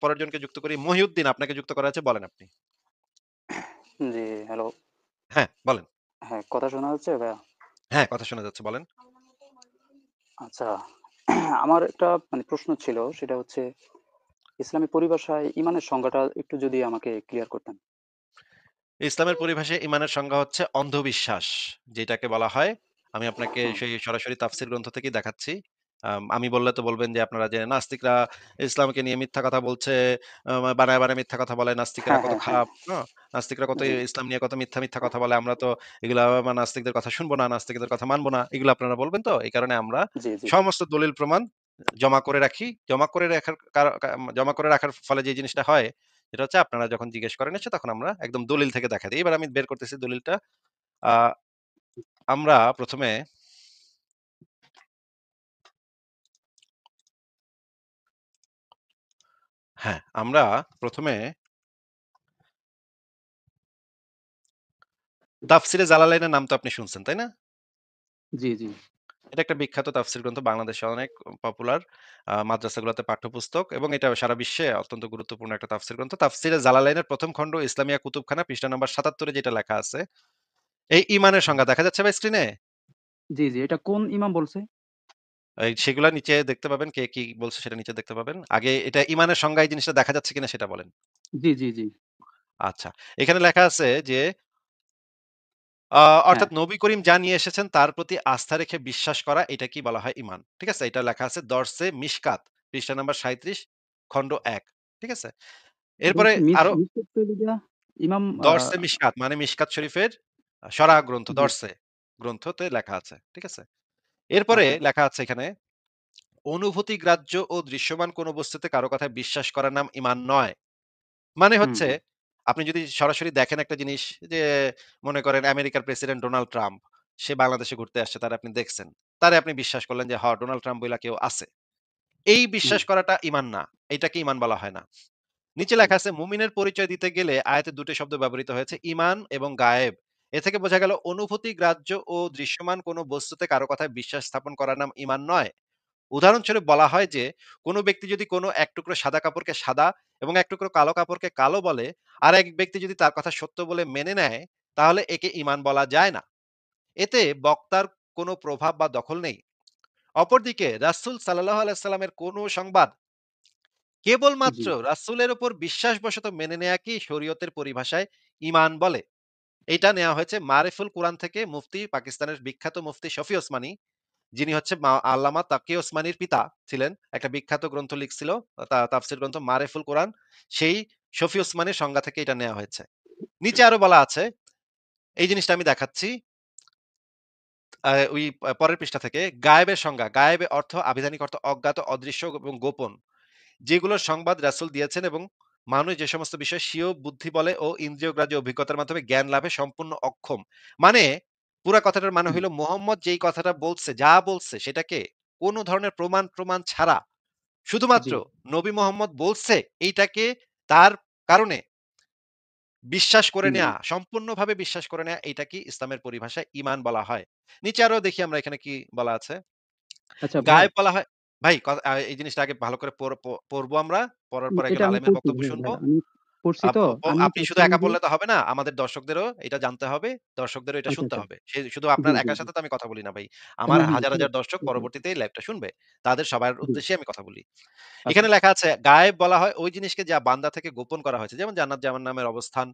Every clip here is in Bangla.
পরের জনকে যুক্ত করি। মহিউদ্দিন আপনাকে যুক্ত করা আছে, বলেন আপনি। জি, হ্যালো। হ্যাঁ, বলেন। হ্যাঁ, কথা শোনা যাচ্ছে ভাইয়া? হ্যাঁ, কথা শোনা যাচ্ছে, বলেন। আচ্ছা, আমার একটা মানে প্রশ্ন ছিল, সেটা হচ্ছে ইসলামী পরিভাষায় ঈমানের সংজ্ঞাটা একটু যদি আমাকে ক্লিয়ার করতেন। ইসলামের পরিভাষায় ঈমানের সংজ্ঞা হচ্ছে অন্ধবিশ্বাস, যেটাকে বলা হয়। আমি আপনাকে হুম, সেই সরাসরি তাফসীর গ্রন্থ থেকেই দেখাচ্ছি। আমি বললে তো বলবেন যে আপনারা যে নাস্তিকরা ইসলামকে নিয়ে মিথ্যা কথা বলছে, বানায়, বানায় মিথ্যা কথা বলে, নাস্তিকরা হ্যাঁ, কত হ্যাঁ, হ্যাঁ। খারাপ, নাস্তিকরা কত জি, ইসলাম নিয়ে কত মিথ্যা, মিথ্যা কথা বলে। আমরা তো এগুলা নাস্তিকদের কথা শুনবো না, নাস্তিকদের কথা মানবো না। এগুলো আপনারা বলবেন তো? এই কারণে আমরা জি, জি। সমস্ত দলিল প্রমাণ জমা করে রাখি। জমা করে রাখার ফলে যে জিনিসটা হয়, এটা হচ্ছে আপনারা যখন জিজ্ঞেস করেন এসে, তখন আমরা একদম দলিল থেকে দেখা দিই। এবার আমি বের করতেছি দলিলটা। আ আমরা ১ম এ হ্যাঁ, আমরা ১ম এ তাফসিরে জালালাইনের নাম তো আপনি শুনছেন, তাই না? জি, জি। এটা একটা বিখ্যাত তাফসির গ্রন্থ। বাংলাদেশে অনেক পপুলার মাদ্রাসাগুলোতে পাঠ্যপুস্তক, এবং এটা সারা বিশ্বে অত্যন্ত গুরুত্বপূর্ণ একটা তাফসির গ্রন্থ। তাফসিরে জালালাইনের ১ম খণ্ড ইসলামিয়া কুতুবখানা পৃষ্ঠা নাম্বার ৭৭ এ যেটা লেখা আছে, এই ঈমানের হুম। সংজ্ঞা দেখা যাচ্ছে ভাই স্ক্রিনে? জি, জি। এটা কোন ইমাম বলছে? সেগুলা নিচে দেখতে পাবেন। কে কি বলছে সেটা নিচে দেখতে পাবেন। আগে এটা ঈমানের সংজ্ঞা, এই জিনিসটা দেখা যাচ্ছে কিনা সেটা বলেন। জি, জি, জি। আচ্ছা। এখানে লেখা আছে যে আ হ্যাঁ। অর্থাৎ নবী করিম যা নিয়ে এসেছেন তার প্রতি আস্থা রেখে বিশ্বাস করা, এটাকেই বলা হয় ঈমান। ঠিক আছে? এটা লেখা আছে দরসে মিশকাত পৃষ্ঠা নাম্বার ৩৭ খণ্ড ১। ঠিক আছে? এটা এরপরে হচ্ছে আরো মিশকাত তৈরি দিয়া ইমাম দরসে মিশকাত মানে মিশকাত শরীফের শরাহ গ্রন্থ, জি। দরসে গ্রন্থতে লেখা আছে। ঠিক আছে? এরপরে আচ্ছা। লেখা আছে এখানে, অনুভূতি গ্রাহ্য ও দৃশ্যমান কোন বস্তুতে কারো কথায় বিশ্বাস করার নাম ঈমান নয়। মানে হুম, হচ্ছে, হুম। আপনি যদি সরাসরি দেখেন একটা জিনিস, যে মনে করেন আমেরিকার প্রেসিডেন্ট ডোনাল্ড ট্রাম্প, সে বাংলাদেশে ঘুরতে আসছে, তারে আপনি দেখছেন। তারে আপনি বিশ্বাস করলেন যে ডোনাল্ড ট্রাম্প বইলা কেউ আছে। এই হুম। বিশ্বাস করাটা ঈমান না। এটাকে ঈমান বলা হয় না। নিচে লেখা আছে মুমিনের পরিচয় দিতে গেলে আয়াতে ২ টি শব্দ ব্যবহৃত হয়েছে, ঈমান এবং গায়েব। এ থেকে বোঝা গেল অনুভূতি গ্রাহ্য ও দৃশ্যমান কোন বস্তুতে কারো কথায় বিশ্বাস স্থাপন করার নাম ঈমান নয়। উদাহরণস্বরূপ বলা হয় যে, কোনো ব্যক্তি যদি কোনো এক টুকরো সাদা কাপড়কে সাদা এবং এক টুকরো কালো কাপড়কে কালো বলে, আর এক ব্যক্তি যদি তার কথা সত্য বলে মেনে নেয়, তাহলে একে ঈমান বলা যায় না। এতে বক্তার কোনো প্রভাব বা দখল নেই। অপরদিকে রাসূল সাল্লাল্লাহু আলাইহি সাল্লামের কোনো সংবাদ জি, কেবলমাত্র রাসূলের উপর বিশ্বাসবশত মেনে নেয়াকেই শরীয়তের পরিভাষায় ঈমান বলে। এইটা নেয়া হয়েছে মারিফুল কুরআন থেকে। মুফতি, পাকিস্তানের বিখ্যাত মুফতি শফি ওসমানী, যিনি হচ্ছে আল্লামা তাকি ওসমানীর পিতা ছিলেন। একটা বিখ্যাত গ্রন্থ লিখছিল, তাফসীর গ্রন্থ মারিফুল কোরআন। সেই শফি ওসমানীর সংজ্ঞা থেকে এটা নেয়া হয়েছে। নিচে আরো বলা আছে, এই জিনিসটা আমি দেখাচ্ছি। ওই পরের পৃষ্ঠা থেকে গায়েবের সংজ্ঞা। গায়েবে অর্থ, আবিধানিক অর্থ অজ্ঞাত, অদৃশ্য এবং গোপন। যেগুলোর সংবাদ রাসূল দিয়েছেন এবং মানুষ যে সমস্ত বিষয় স্বীয় বুদ্ধি বলে ও ইন্দ্রিয়গ্রাহ্য অভিজ্ঞতার মাধ্যমে জ্ঞান লাভে সম্পূর্ণ অক্ষম। মানে পুরা কথাটার মানে হুম। হইল, মোহাম্মদ যেই কথাটা বলছে, যা বলছে সেটাকে কোন ধরনের প্রমাণ ছাড়া জি, শুধুমাত্র নবী মোহাম্মদ বলছে এইটাকে তার কারণে বিশ্বাস করে হুম, নেয়া, হুম। সম্পূর্ণভাবে বিশ্বাস করে নেয়া, এইটাকে ইসলামের পরিভাষায় ঈমান বলা হয়। নিচে আরো দেখি আমরা এখানে কি বলা আছে। আচ্ছা ভাইয়া, গায়েব বলা হয়, ভাই এই জিনিসটা আগে ভালো করে পড়বো আমরা। পড়ার পর এটা একজন আমি আলেমের পড়ছি বক্তব্য ভাইয়া, শুনবো। ভাইয়া। আমি পড়ছি তো। আমি আপনি শুধু চাচ্ছিলাম একা যে পড়লে তো হবে না। আমাদের দর্শকদেরও এটা জানতে হবে। দর্শকদেরও এটা আচ্ছা, শুনতে আচ্ছা। হবে। শুধু জি, আপনার জি, একার জি। সাথে তো আমি কথা বলি না ভাই। আমার হ্যাঁ, হ্যাঁ, হাজার, ঠিক হাজার আছে। দর্শক বুঝতে পেরেছি। পরবর্তীতে এই লাইভটা শুনবে। তাদের সবার জি, উদ্দেশ্যে আমি কথা বলি। আচ্ছা। এখানে লেখা আছে, গায়েব বলা হয় ওই জিনিসকে যা বান্দা থেকে গোপন করা হয়েছে। যেমন জান্নাত জাহান্নামের অবস্থান।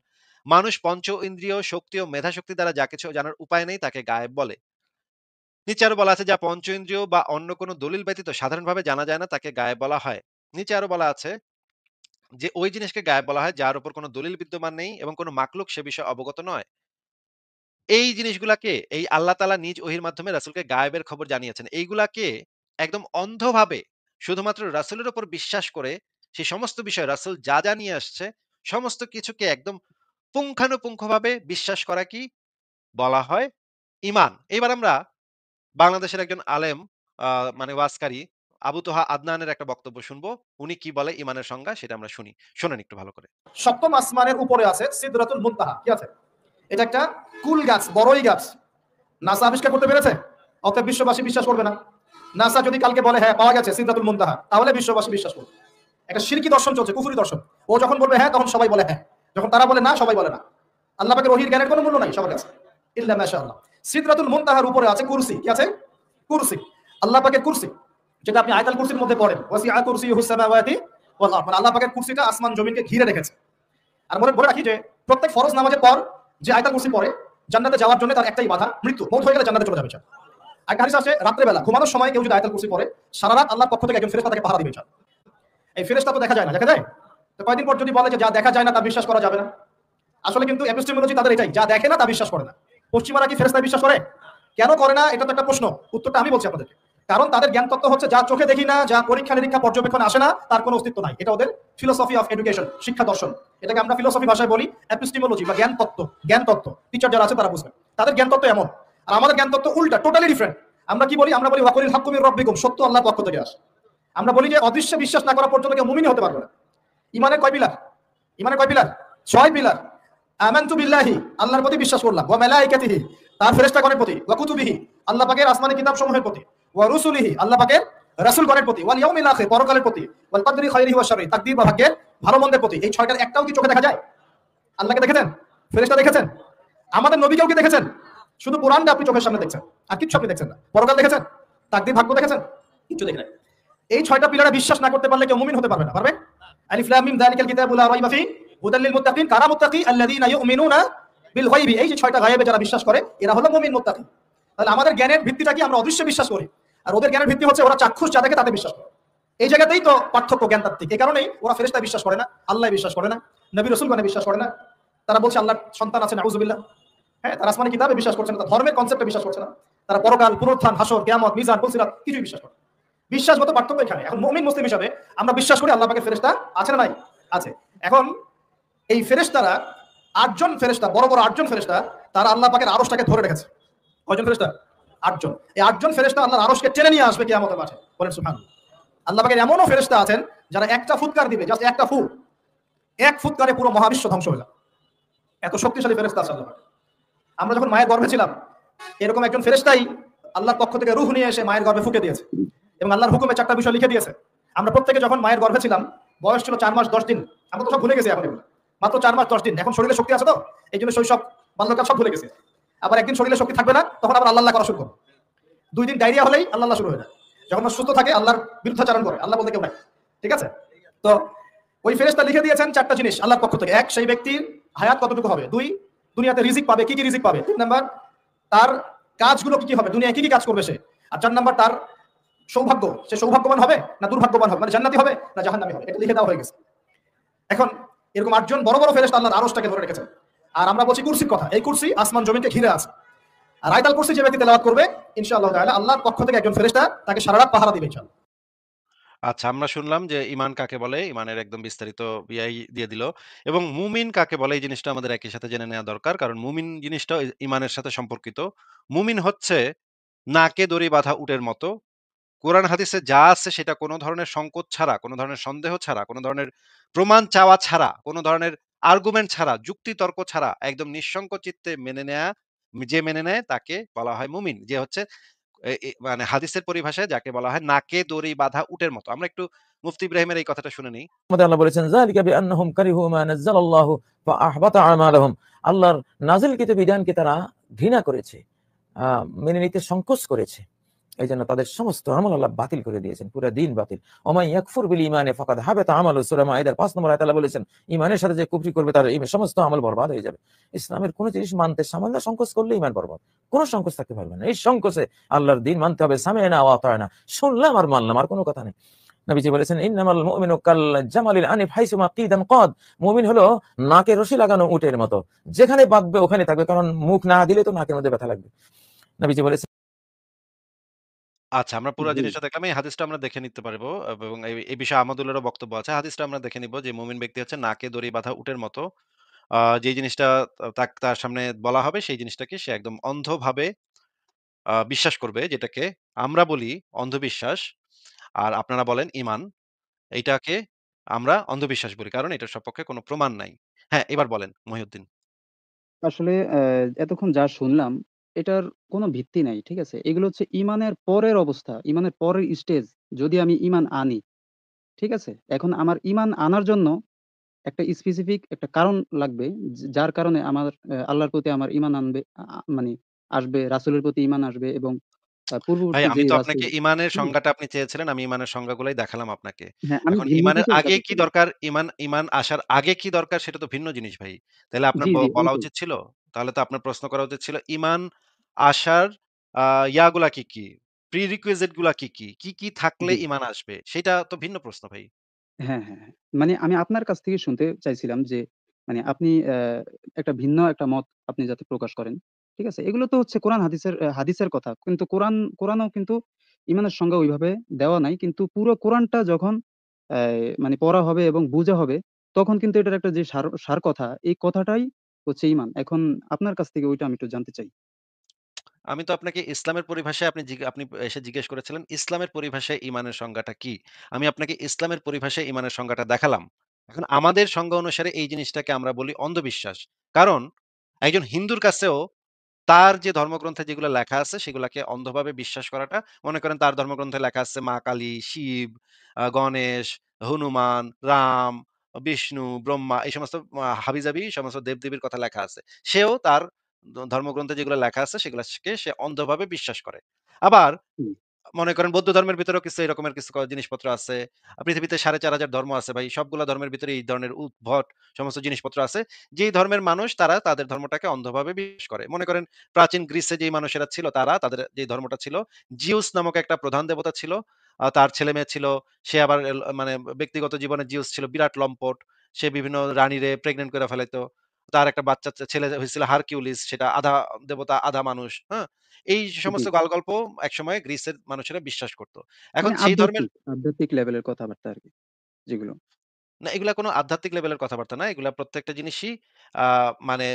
মানুষ পঞ্চ ইন্দ্রিয়, শক্তি ও মেধাশক্তি দ্বারা যা কিছু জানার উপায় নেই তাকে গায়েব বলে। নিচে আরো বলা আছে, যা পঞ্চ ইন্দ্রিয় বা অন্য কোনো দলিল ব্যতীত সাধারণভাবে জানা যায় না তাকে গায়েব বলা হয়। নিচে আরো বলা আছে যে ওই জিনিসকে গায়েব বলা হয় যার উপর কোনো দলিল বিদ্যমান নেই এবং কোনো মাখলুক সে বিষয়ে অবগত নয়। এই জিনিসগুলাকে এই আল্লাহ তাআলা নিজ ওহীর মাধ্যমে রাসূলকে গায়েবের খবর জানিয়েছেন। এইগুলাকে একদম অন্ধভাবে শুধুমাত্র রাসূলের উপর বিশ্বাস করে সেই সমস্ত বিষয় রাসূল যা নিয়ে আসছে সমস্ত কিছুকে একদম পুঙ্খানুপুঙ্খভাবে বিশ্বাস করা কি বলা হয়? ঈমান। এবার আমরা বাংলাদেশের একজন আলেম, আ মানে ওয়াজকারী আবু তোহা আদনানের একটা বক্তব্য শুনবো। উনি কি বলে ঈমানের সংজ্ঞা সেটা আমরা শুনি। শোনেন একটু ভালো করে। সপ্তম আসমানের উপরে আছে সিদরাতুল মুনতাহা। কি আছে? এটা একটা কুল গাছ, বড়ই গাছ। নাসা আবিষ্কার করতে পেরেছে, অতএব বিশ্ববাসী বিশ্বাস করবে না। নাসা যদি কালকে বলে হ্যাঁ পাওয়া গেছে সিদরাতুল মুনতাহা, তাহলে বিশ্ববাসী বিশ্বাস করবে। একটা শিরকি দর্শন চলছে, কুফরি দর্শন। ও যখন বলবে হ্যাঁ, তখন সবাই বলে হ্যাঁ, যখন তারা বলে না, সবাই বলে না। আল্লাহ পাকের ওহীর জ্ঞানের কোনো মূল্য নাই সবার কাছে, ইল্লা মাশাআল্লাহ। সিদরাতুল মুনতাহার উপরে আছে কুরসি। কি আছে? কুরসি। আল্লাহ পাকের কুরসি, যেটা আপনি আয়াতুল কুরসির মধ্যে পড়েন, ওয়াসিআ কুরসিয়ুহুস সামাওয়াতি ওয়াল আরদ, মানে আল্লাহ পাকের কুরসিটা আসমান জমিনকে ঘিরে রেখেছে। আর বলে রাখি যে প্রত্যেক ফরজ নামাজের পর যে আয়াতুল কুরসি পড়ে, জান্নাতে যাওয়ার জন্য তার একটাই বাধা, মৃত্যু। মওত হয়ে গেলে জান্নাতে চলে যাবে। একটা হাদিস আছে, রাত্রে বেলা ঘুমানোর সময় কেউ যদি আয়াতুল কুরসি পড়ে, সারা রাত আল্লাহর পক্ষ থেকে একজন ফেরেশতা তাকে পাহারা দিবে। এই ফেরেশতা তো দেখা যায় না, দেখা যায়? তো কয়েকদিন পর যদি বলে যে যা দেখা যায় না তা বিশ্বাস করা যাবে না, আসলে কিন্তু এপিস্টেমোলজি তাদের এটাই, যা দেখে না তা বিশ্বাস করে না। পশ্চিমারা কি ফেরেশতা বিশ্বাস করে? কেন করে না? এটা তো একটা প্রশ্ন, উত্তরটা আমি বলছি আপনাদেরকে। কারণ তাদের জ্ঞান তত্ত্ব হচ্ছে যা চোখে দেখি না, যা পরীক্ষা নিরীক্ষা পর্যবেক্ষণে আসে না, তার কোনো অস্তিত্ব নাই। এটা ওদের ফিলোসফি অফ এডুকেশন, শিক্ষা দর্শন। এটাকে আমরা ফিলোসফি ভাষায় বলি এপিস্টেমোলজি বা জ্ঞান তত্ত্ব। জ্ঞান তত্ত্ব টিচার যারা আছে তারা বুঝবে। তাদের জ্ঞান তত্ত্ব এমন, আর আমাদের জ্ঞান তত্ত্ব উল্টা, টোটালি ডিফারেন্ট। আমরা কি বলি? আমরা বলি ওয়াকুলিল হাক্কু মির রাব্বিকুম, সত্য আল্লাহর পক্ষ থেকে আসে। আমরা বলি যে অদৃশ্যে বিশ্বাস না করা পর্যন্ত কেউ মুমিন হতে পারবে না। ইমানের কয় পিলার? ইমানের কয় পিলার? 6 পিলার। আমানতু বিল্লাহি, আল্লাহর প্রতি বিশ্বাস করলাম, ওয়া মালাইকাতিহি, তার ফেরেশতাগণের প্রতি, ওয়া কুতুবিহি, আল্লাহ পাকের আসমানি কিতাবসমূহের প্রতি, ওয়া রুসুলিহি, আল্লাহ পাকের রাসূলগণের প্রতি, ওয়াল ইয়াউমিল আখির, পরকালের প্রতি, ওয়াল কদরি খাইরিহি ওয়া শাররিহি, তাকদীর বা ভাগ্যের ভালো মন্দের প্রতি। এই 6টার একটাও কি চোখে দেখা যায়? আল্লাহকে দেখেছেন? ফেরেশতা দেখেছেন? আমাদের নবীকেও কি দেখেছেন? শুধু কোরআনটা আপনি চোখের সামনে দেখছেন, আর কিচ্ছু আপনি দেখছেন না। পরকাল দেখেছেন? তাকদীর, ভাগ্য দেখেছেন? কিচ্ছু দেখেন না। এই 6টা পিলারে বিশ্বাস না করতে পারলে কেউ মুমিন হতে পারবে না। পারবে? আলিফ লাম মিম যালিকাল কিতাবু লা রাইবা ফিহি হুদাল লিল মুত্তাকিন, কারা মুত্তাকি? আল্লাযীনা ইউমিনুনা বিল গায়বি। এই যে 6টা গায়েবে যারা বিশ্বাস করে, এরা হলো মুমিন মুত্তাকি। তাহলে আমাদের জ্ঞানের ভিত্তিটা কি? আমরা অদৃশ্য বিশ্বাস করি, আর ওদের জ্ঞানের ভিত্তি হচ্ছে ওরা চাক্ষুষ যা দেখে তাতে বিশ্বাস করে। এই জায়গাতেই তো পার্থক্য জ্ঞানতাত্ত্বিক। এই কারণেই ওরা ফেরেশতা বিশ্বাস করে না, আল্লাহ বিশ্বাস করে না, নবী রাসূলগণে বিশ্বাস করে না। তারা বলছে আল্লাহর সন্তান আছে, নাউযুবিল্লাহ। হ্যাঁ, তারা আসমানি কিতাবে বিশ্বাস করছে না, তারা ধর্মের কনসেপ্টে বিশ্বাস করছে না, তারা পরকাল, পুনরুত্থান, হাসর, কিয়ামত, মিজান, ফুলসিরাত কিছুই বিশ্বাস করে না। বিশ্বাসগত পার্থক্য এখানে। এখন মুমিন মুসলিম হিসাবে আমরা বিশ্বাস করি আল্লাহ পাকের ফেরেশতা আছে না নাই? আছে। এখন এই ফেরেশতারা 8 জন ফেরেশতা, বড় বড় 8 জন ফেরেশতা, তারা আল্লাহ পাকের আরশটাকে ধরে রেখেছে। কয়জন ফেরেশতা? 8 জন। এই 8 জন ফেরেশতা আল্লাহর আরশকে টেনে নিয়ে আসবে কিয়ামতের মাঠে। বলেন সুবহানাল্লাহ। আল্লাহ পাকের এমনও ফেরেশতা আছেন যারা একটা ফুৎকার দিবে, জাস্ট একটা ফু, এক ফুৎকারে পুরো মহাবিশ্ব ধ্বংস হয়ে যাবে। এত শক্তিশালী ফেরেশতা আছে আল্লাহ পাকের। আমরা যখন মায়ের গর্ভে ছিলাম, এরকম একজন ফেরেশতাই আল্লাহর পক্ষ থেকে রূহ নিয়ে এসে মায়ের গর্ভে ফুঁকে দিয়েছে, এবং আল্লাহর হুকুমে 4টা বিষয় লিখে দিয়েছে। আমরা প্রত্যেকে যখন মায়ের গর্ভে ছিলাম, বয়স ছিল 4 মাস 10 দিন। আমরা তো সব ভুলে গেছি এখন, এগুলো মাত্র 4 মাস 10 দিন। এখন শরীরে শক্তি আছে তো, এই জন্য শৈশব, বাল্যকাল সব ভুলে গেছি। আবার একদিন শরীরে শক্তি থাকবে না, তখন আবার আল্লাহ করা শুরু করবো। 2 দিন ডায়রিয়া হলেই আল্লাহ শুরু হয়ে যায়। যখন সুস্থ থাকে আল্লাহর বিরুদ্ধাচারণ করে, আল্লাহ বলতে কেউ নাই। ঠিক আছে? তো ওই ফেরেশতা লিখে দিয়েছেন 4টা জিনিস আল্লাহর পক্ষ থেকে। 1, সেই ব্যক্তির হায়াত কতটুকু হবে। 2, দুনিয়াতে রিজিক পাবে, কি কি রিজিক পাবে। 3 নাম্বার, তার কাজগুলো কি কি হবে, দুনিয়ায় কি কি কাজ করবে সে। আর 4 নাম্বার, তার সৌভাগ্য, সে সৌভাগ্যবান হবে না দুর্ভাগ্যবান হবে, মানে জান্নাতি হবে না জাহান্নামী হবে। এটা লিখে দেওয়া হয়ে গেছে। এখন এরকম 8 জন বড় বড় ফেরেশতা আল্লাহর আরশটাকে ধরে রেখেছেন। আর আমরা বলছি কুরসির কথা। এই কুরসি আসমান জমিনকে ঘিরে আছে। আর আয়াতুল কুরসি যে ব্যক্তি তেলাওয়াত করবে, ইনশাআল্লাহ তাআলা আল্লাহর পক্ষ থেকে একজন ফেরেশতা তাকে সারা রাত পাহারা দিবে ইনশাআল্লাহ। আচ্ছা, আমরা শুনলাম যে ঈমান কাকে বলে, ঈমানের একদম বিস্তারিত ইয়াই দিয়ে দিল। এবং মুমিন কাকে বলে এই জিনিসটা আমাদের একই সাথে জেনে নেওয়া দরকার। কারণ মুমিন জিনিসটাও ঈমানের সাথে সম্পর্কিত। মুমিন হচ্ছে নাকে দড়ি বাঁধা উটের মতো। কোরআন হাদিসে যা আছে সেটা কোনো ধরনের সংকোচ ছাড়া, কোনো ধরনের সন্দেহ ছাড়া, কোনো ধরনের প্রমাণ চাওয়া ছাড়া, কোনো ধরনের আর্গুমেন্ট ছাড়া, যুক্তি তর্ক ছাড়া একদম নিঃসংক চিত্তে মেনে নেয়া, যে মেনে নেয় তাকে বলা হয় মুমিন। যে হচ্ছে মানে হাদিসের পরিভাষায় যাকে বলা হয় নাকে দড়ি বাঁধা উটের মতো। আমরা একটু মুফতি ইব্রাহিমের এই কথাটা শুনে নিই। আল্লাহ বলেছেন যালিকা বিআন্নাহুম কারিহু মা নাযালাল্লাহু ফাআহবাতা আমালাহুম, আল্লাহর নাযিলকৃত বিধানকে তারা ঘৃণা করেছে, মেনে নিতে সংকোচ করেছে, এই জন্য তাদের সমস্ত আমল আল্লাহ বাতিল করে দিয়েছেন, পুরো দিন বাতিল। ওমাই ইয়াকফুর বিল ঈমানি ফাকাদ হাবাতা আমালু, সূরা মাইদার 5 নম্বর আয়াতে আল্লাহ বলেছেন ঈমানের সাথে যে কুফরি করবে তার সমস্ত আমল বরবাদ হয়ে যাবে। ইসলামের কোন জিনিস মানতে সামান্য সংকোচ করলে ঈমান বরবাদ, কোনো সংকোচ থাকতে পারবে না। এই সংকোচে আল্লাহর দিন মানতে হবে, সামি'না ওয়া আতা'না, শুনলাম আর মানলাম, আর কোনো কথা নেই। নবীজি বলেছেন ইন্নামাল মুমিনু কাল জামালিল আনিফ হাইসুমা কিদান কাদ, মুমিন হলো নাকে রশি লাগানো উটের মতো, যেখানে বাঁধবে ওখানে থাকবে, কারণ মুখ না দিলে তো নাকের মধ্যে ব্যথা লাগবে। নবীজি বলেছেন। আচ্ছা, আমরা পুরা জি। জিনিসটা দেখলাম। এই হাদিসটা আমরা দেখে নিতে পারবো এবং এই বিষয়ে আহমদুল্লাহরও বক্তব্য আছে। হাদিসটা আমরা দেখে নিব যে মুমিন ব্যক্তি হচ্ছে নাকে দড়ি বাঁধা উটের মতো। যে জিনিসটা তার সামনে বলা হবে সেই জিনিসটাকে সে একদম অন্ধভাবে বিশ্বাস করবে, যেটাকে আমরা বলি অন্ধবিশ্বাস। আর আপনারা বলেন ঈমান। এইটাকে আমরা অন্ধবিশ্বাস বলি। কারণ এটার সপক্ষে কোনো প্রমাণ নাই। হ্যাঁ, এবার বলেন মহিউদ্দিন। আসলে এতক্ষণ যা শুনলাম, এটার কোনো ভিত্তি নাই। ঠিক আছে? এগুলো হচ্ছে ঈমানের পরের অবস্থা, ঈমানের পরের স্টেজ। যদি আমি ঈমান আনি, ঠিক আছে? এখন আমার ঈমান আনার জন্য একটা স্পেসিফিক একটা কারণ লাগবে। যার কারণে আমার আল্লাহর প্রতি আমার ঈমান আনবে মানে আসবে, রাসূলের প্রতি ঈমান আসবে এবং ভাই পূর্ববর্তী আমি যেই তো আপনাকে রাসূল। ইমানের হুম? সংজ্ঞাটা আপনি চেয়েছিলেন, আমি ইমানের সংজ্ঞাগুলাই দেখালাম আপনাকে। হ্যাঁ, আমি এখন ইমানের ভিন্নকিকেও আগে কি দেখাচ্ছিলাম। দরকার, ইমান আসার আগে কি দরকার সেটা তো ভিন্ন জিনিস ভাই। তাইলে আপনার জি, জি, বলা ওইটাই। উচিত ছিল? তাহলে তো আপনার প্রশ্ন করা উচিত ছিল ইমান আসার আ ইয়াগুলা কি, কি? prerequisite গুলা কি, কি? কি, কি থাকলে জি। ইমান আসবে? সেটা তো ভিন্ন প্রশ্ন ভাই। হ্যাঁ, হ্যাঁ, হ্যাঁ। মানে আমি আপনার কাছ থেকে শুনতে চাইছিলাম যে মানে আপনি একটা ভিন্ন একটা মত আপনি যাতে প্রকাশ করেন। ঠিক আছে? এগুলো তো হচ্ছে কোরআন হাদিসের কথা। কিন্তু কোরআনেও কিন্তু ঈমানের সংজ্ঞা ওইভাবে দেওয়া নাই। কিন্তু পুরো কোরআনটা যখন মানে পড়া হবে এবং বুঝা হবে, তখন কিন্তু এটার একটা যে সার কথা, এই কথাটাই হচ্ছে ঈমান। এখন আপনার কাছ থেকে ওইটা আমি একটু জানতে চাই। আমি তো আপনাকে ইসলামের পরিভাষায় আপনি এসে জিজ্ঞেস করেছিলেন, ইসলামের পরিভাষায় ঈমানের সংজ্ঞাটা কি? আমি আপনাকে ইসলামের পরিভাষায় ঈমানের সংজ্ঞাটা দেখালাম। এখন আমাদের সংজ্ঞা অনুসারে এই জিনিসটাকে আমরা বলি অন্ধবিশ্বাস। কারণ একজন হিন্দুর কাছেও তার যে ধর্মগ্রন্থে যেগুলো লেখা আছে সেগুলাকে অন্ধভাবে বিশ্বাস করাটা, মনে করেন তার ধর্মগ্রন্থে লেখা আছে মা কালী, শিব, গণেশ, হনুমান, রাম, বিষ্ণু, ব্রহ্মা এই সমস্ত হাবিজাবি সমস্ত দেবদেবীর কথা লেখা আছে। সেও তার ধর্মগ্রন্থে যেগুলো লেখা আছে সেগুলাকে সে অন্ধভাবে বিশ্বাস করে। আবার হুম, মনে করেন বৌদ্ধ ধর্মের ভিতরেও কিছু এরকমের কিছু জিনিসপত্র আছে। পৃথিবীতে ৪,৫০০ ধর্ম আছে ভাই। সবগুলা ধর্মের ভিতরে এই ধরনের উদ্ভট সমস্ত জিনিসপত্র আছে। যেই ধর্মের মানুষ তারা তাদের ধর্মটাকে অন্ধভাবে বিশ্বাস করে। মনে করেন প্রাচীন গ্রিসে যেই মানুষেরা ছিল তারা তাদের যে ধর্মটা ছিল, জিউস নামক একটা প্রধান দেবতা ছিল। তার ছেলেমেয়ে ছিল। সে আবার মানে ব্যক্তিগত জীবনে জিউস ছিল বিরাট লম্পট। সে বিভিন্ন রানীরে প্রেগন্যান্ট করে ফেলাইতো। তার একটা বাচ্চা ছেলে হয়েছিল হারকিউলিস, সেটা আধা দেবতা আধা মানুষ। হ্যাঁ? এই জি। সমস্ত গল্প একসময় গ্রিসের মানুষেরা বিশ্বাস করত। এখন মানে সেই ধর্মের আধ্যাত্মিক লেভেলের কথাবার্তা আরকি যেগুলো। না, এগুলা কোনো আধ্যাত্মিক লেভেলের কথাবার্তা না। এগুলা প্রত্যেকটা জিনিসই আ মানে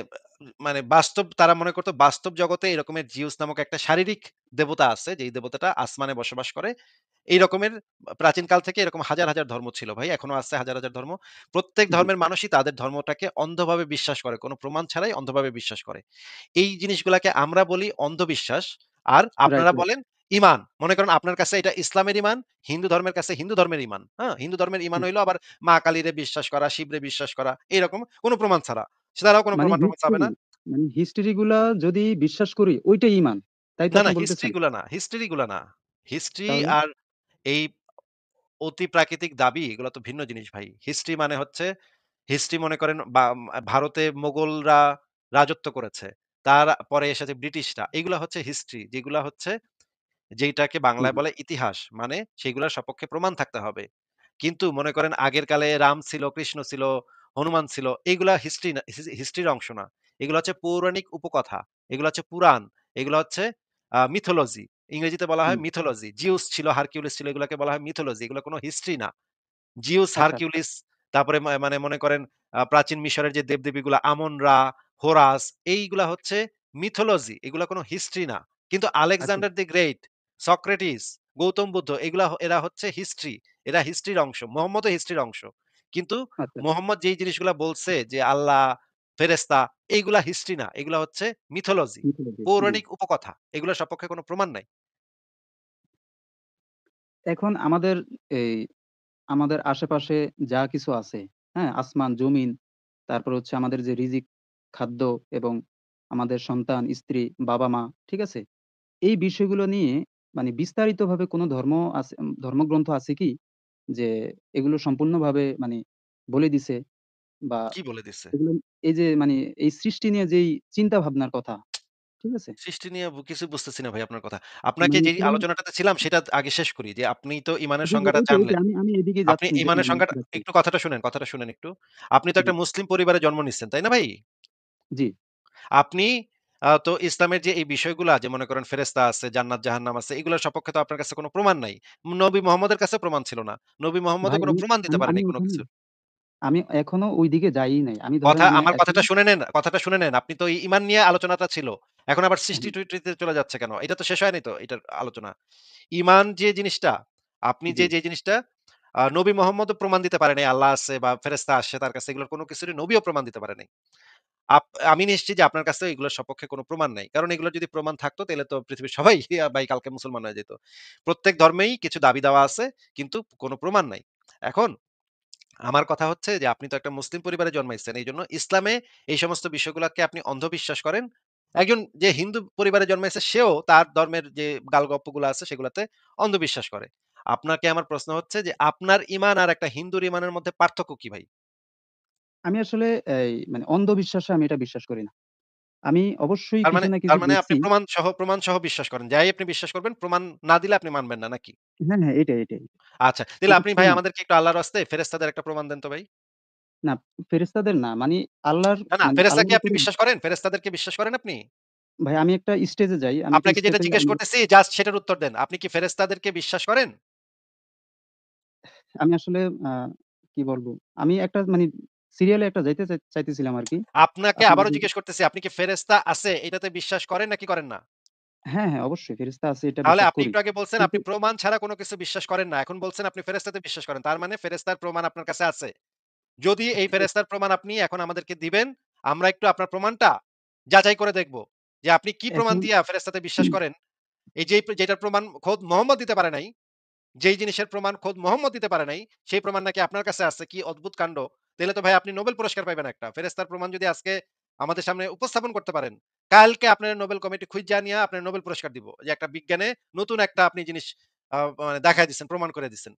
মানে বাস্তব, তারা মনে করত বাস্তব জগতে এরকমের জিউস নামক একটা শারীরিক দেবতা আছে, যেই দেবতাটা আসমানে বসবাস করে। এই রকমের প্রাচীনকাল থেকে এরকম হাজার, হাজার ধর্ম ছিল ভাই। এখনো আছে হাজার, হাজার ধর্ম। প্রত্যেক জি। ধর্মের মানুষই তাদের ধর্মটাকে অন্ধভাবে বিশ্বাস করে। কোন প্রমাণ ছাড়াই অন্ধভাবে বিশ্বাস করে। এই জিনিসগুলাকে আমরা বলি অন্ধবিশ্বাস। আর রাইট, আপনারা রাইট। বলেন ঈমান। মনে করেন আপনার কাছে এটা ইসলামের ঈমান, হিন্দু ধর্মের কাছে হিন্দু ধর্মের ঈমান। হ্যাঁ? হিন্দু ধর্মের ঈমান হ্যাঁ। হইলো আবার মা কালীরে বিশ্বাস করা, শিবরে বিশ্বাস করা, এরকম কোন প্রমাণ ছাড়া। তারাও কোন মানে প্রমাণ-টমাণ চাবে না। হিস্টরি গুলা যদি বিশ্বাস করি ওইটাই ঈমান। তাই তো না, আপনি না, বলতেছেন? হিস্ট্রি গুলা না। হিস্ট্রি তাহলে? আর এই অতি প্রাকৃতিক দাবি এগুলা তো ভিন্ন জিনিস ভাই। হিস্ট্রি মানে হচ্ছে, হিস্ট্রি মনে করেন ভারতে মোগলরা রাজত্ব করেছে। তার পরে এসেছে ব্রিটিশরা। এগুলা হচ্ছে হিস্ট্রি। যেগুলা হচ্ছে, যেইটাকে হুম, বাংলায় বলে ইতিহাস। মানে সেগুলার সপক্ষে প্রমাণ থাকতে হবে। কিন্তু মনে করেন আগের কালে রাম ছিল, কৃষ্ণ ছিল, হনুমান ছিল। এগুলা হিস্ট্রি না, হিস্ট্রির অংশ না। এগুলো হচ্ছে পৌরাণিক উপকথা। এগুলো হচ্ছে পুরাণ। এগুলো হচ্ছে মিথোলজি। ইংরেজিতে বলা হয় হুম। মিথোলজি। জিউস ছিল, হারকিউলিস ছিল, এগুলাকে বলা হয় মিথোলজি। এগুলো কোনো হিস্ট্রি না। জিউস, আচ্ছা, হারকিউলিস, তারপরে মানে মনে করেন প্রাচীন মিশরের যে দেবদেবীগুলা আমন-রা, হোরাস, এইগুলা হচ্ছে মিথোলজি। এগুলা কোনো হিস্ট্রি না। কিন্তু আচ্ছা, Alexander the great, Socrates, Gautam Buddha এরা হচ্ছে হিস্ট্রি। এরা হিস্ট্রির অংশ। মুহাম্মদও হিস্ট্রির অংশ। কিন্তু আচ্ছা। মুহাম্মদ যেই জিনিসগুলা বলছে যে আল্লাহ, ফেরেশতা, এইগুলা হিস্ট্রি না। এগুলা হচ্ছে মিথোলজি, মিথোলজি। জি। পৌরাণিক উপকথা। এগুলোর সপক্ষে কোনো প্রমাণ নাই। এখন এই আমাদের আশেপাশে যা কিছু আছে, হ্যাঁ? আসমান, জমিন, তারপর হচ্ছে আমাদের যে রিজিক, খাদ্য এবং আমাদের সন্তান, স্ত্রী, বাবা-মা, ঠিক আছে? এই বিষয়গুলো নিয়ে মানে বিস্তারিতভাবে কোনো ধর্মগ্রন্থ আছে কি? যে এগুলো সম্পূর্ণভাবে মানে বলে দিছে বা কি বলে দিছে? এগুলো এই যে মানে এই সৃষ্টি নিয়ে যেই চিন্তা ভাবনার কথা, ঠিক আছে? সৃষ্টি নিয়ে কিছু বুঝতেছি না ভাই আপনার কথা। আপনাকে মানে যেই কোরআন আলোচনাটাতে ছিলাম সেটা আগে শেষ করি। যে আপনি তো ঈমানের জি, জি, সংজ্ঞাটা ওইটাই, জানলেন। আমি এদিকেই আপনি ঈমানের মানে সংজ্ঞাটা যাচ্ছি। একটু কথাটা শুনেন একটু। আপনি তো জি, একটা মুসলিম পরিবারে জন্ম নিচ্ছেন, তাই না ভাই? জি। আপনি তো ইসলামের যে এই বিষয়গুলা, যে মনে করেন ফেরেশতা আছে, জান্নাত জাহান্নাম আছে, এগুলোর সপক্ষে তো আপনার কাছে কোনো প্রমাণ নাই। নবী মুহাম্মদের কাছে প্রমাণ ছিল না। নবী মুহাম্মদও ভাই কোনো প্রমাণ দিতে আমি পারে আমি নাই কোনো ওখানে কিছুর। আমি এখনো ওইদিকে যাইই নাই। আমি ধরেন আমি আমার এখনো কথাটা শুনে নেন। আপনি তো এই ঈমান নিয়ে আলোচনাটা ছিল। এখন আবার হ্যাঁ, সৃষ্টি-টৃষ্টিতে চলে যাচ্ছে কেন? এটা তো শেষ হয়নি তো এটার আলোচনা। ঈমান যে জিনিসটা, আপনি জি, যে জিনিসটা নবী মুহাম্মদও প্রমাণ দিতে পারে নাই আল্লাহ আছে বা ফেরেশতা আসছে তার কাছে, এগুলোর কোনো কিছুরই নবীও প্রমাণ দিতে পারে নাই। আপ আমি নিশ্চিত যে আপনার কাছে এগুলোর সপক্ষে কোনো প্রমাণ নাই। কারণ এগুলোর যদি প্রমাণ থাকতো তাহলে তো পৃথিবীর সবাই ভাই কালকে মুসলমান হয়ে যেত। প্রত্যেক ধর্মেই কিছু দাবি-দাওয়া আছে কিন্তু কোনো প্রমাণ নাই। এখন আমার কথা হচ্ছে যে আপনি তো একটা মুসলিম পরিবারে জন্মাইছেন। এইজন্য ইসলামে এই সমস্ত বিষয়গুলাকে আপনি অন্ধবিশ্বাস করেন। একজন যে হিন্দু পরিবারে জন্মাইছে সেও তার ধর্মের যে গালগপ্পগুলো আছে সেগুলাতে অন্ধবিশ্বাস করে। আপনাকে আমার প্রশ্ন হচ্ছে যে আপনার ঈমান আর একটা হিন্দুর ঈমানের মধ্যে পার্থক্য কি ভাই? আমি আসলে এই মানে অন্ধবিশ্বাসে আমি এটা বিশ্বাস করি না। আমি অবশ্যই তার কিছু মানে না কিছু তার মানে আপনি দেখছি। প্রমাণ সহ বিশ্বাস করেন। যাই আপনি বিশ্বাস করবেন, প্রমাণ না দিলে আপনি মানবেন না নাকি? হ্যাঁ, হ্যাঁ, এটাই। আচ্ছা, তাহলে আপনি ভাই অবশ্যই না। আমাদেরকে একটু আল্লাহর রাস্তায় ফেরেশতাদের একটা প্রমাণ দেন তো ভাই। না, ফেরেশতাদের না। মানে আল্লাহর না, মানে ফেরেশতা কি আল্লাহর আপনি উপরে বিশ্বাস করেন? ফেরেশতাদেরকে বিশ্বাস করেন আপনি? ভাই আমি একটা স্টেজে যাই। আমি একটা আপনাকে যেটা স্টেজে জিজ্ঞেস আমি করতেছি জাস্ট সেটার উত্তর দেন। আপনি কি ফেরেশতাদেরকে বিশ্বাস করেন? আমি আসলে আ কি বলবো? আমি একটা মানে সিরিয়ালে একটা যাইতে চাইতেছিলাম আরকি। আপনাকে আপনার আবারও যে জিজ্ঞেস করতেছি, আপনি কি ফেরেশতা আছে এটাতে বিশ্বাস করেন নাকি করেন না? হ্যাঁ, হ্যাঁ, অবশ্যই ফেরেশতা আছে এটা তাহলে বিশ্বাস আপনি করি। একটু আগে বলছেন কিন্তু আপনি প্রমাণ ছাড়া কোন কিছু বিশ্বাস করেন না। এখন বলছেন আপনি ফেরেশতাতে বিশ্বাস করেন। তার মানে ফেরেশতার প্রমাণ আপনার কাছে আছে। যদি এই ফেরেশতার প্রমাণ আপনি এখন আমাদেরকে দিবেন, আমরা একটু আপনার প্রমাণটা যাচাই করে দেখব। যে আপনি কি প্রমাণ এখন দিয়া ফেরেশতাতে বিশ্বাস করেন? এই যেটার প্রমাণ খোদ মোহাম্মদ দিতে পারে নাই। যেই জিনিসের প্রমাণ খোদ মোহাম্মদ দিতে পারে নাই, সেই প্রমাণ নাকি আপনার কাছে আছে। কি অদ্ভুত কাণ্ড! তাইলে তো ভাই আপনি নোবেল পুরস্কার পাইবেন একটা। ফেরেশতার প্রমাণ যদি আজকে আমাদের সামনে উপস্থাপন করতে পারেন, কালকে আপনার নোবেল কমিটি খুইজ্জা নিয়া আপনার নোবেল পুরস্কার দিব। যে একটা বিজ্ঞানে নতুন একটা আপনি জিনিস মানে দেখায় দিছেন, প্রমাণ করে দিছেন।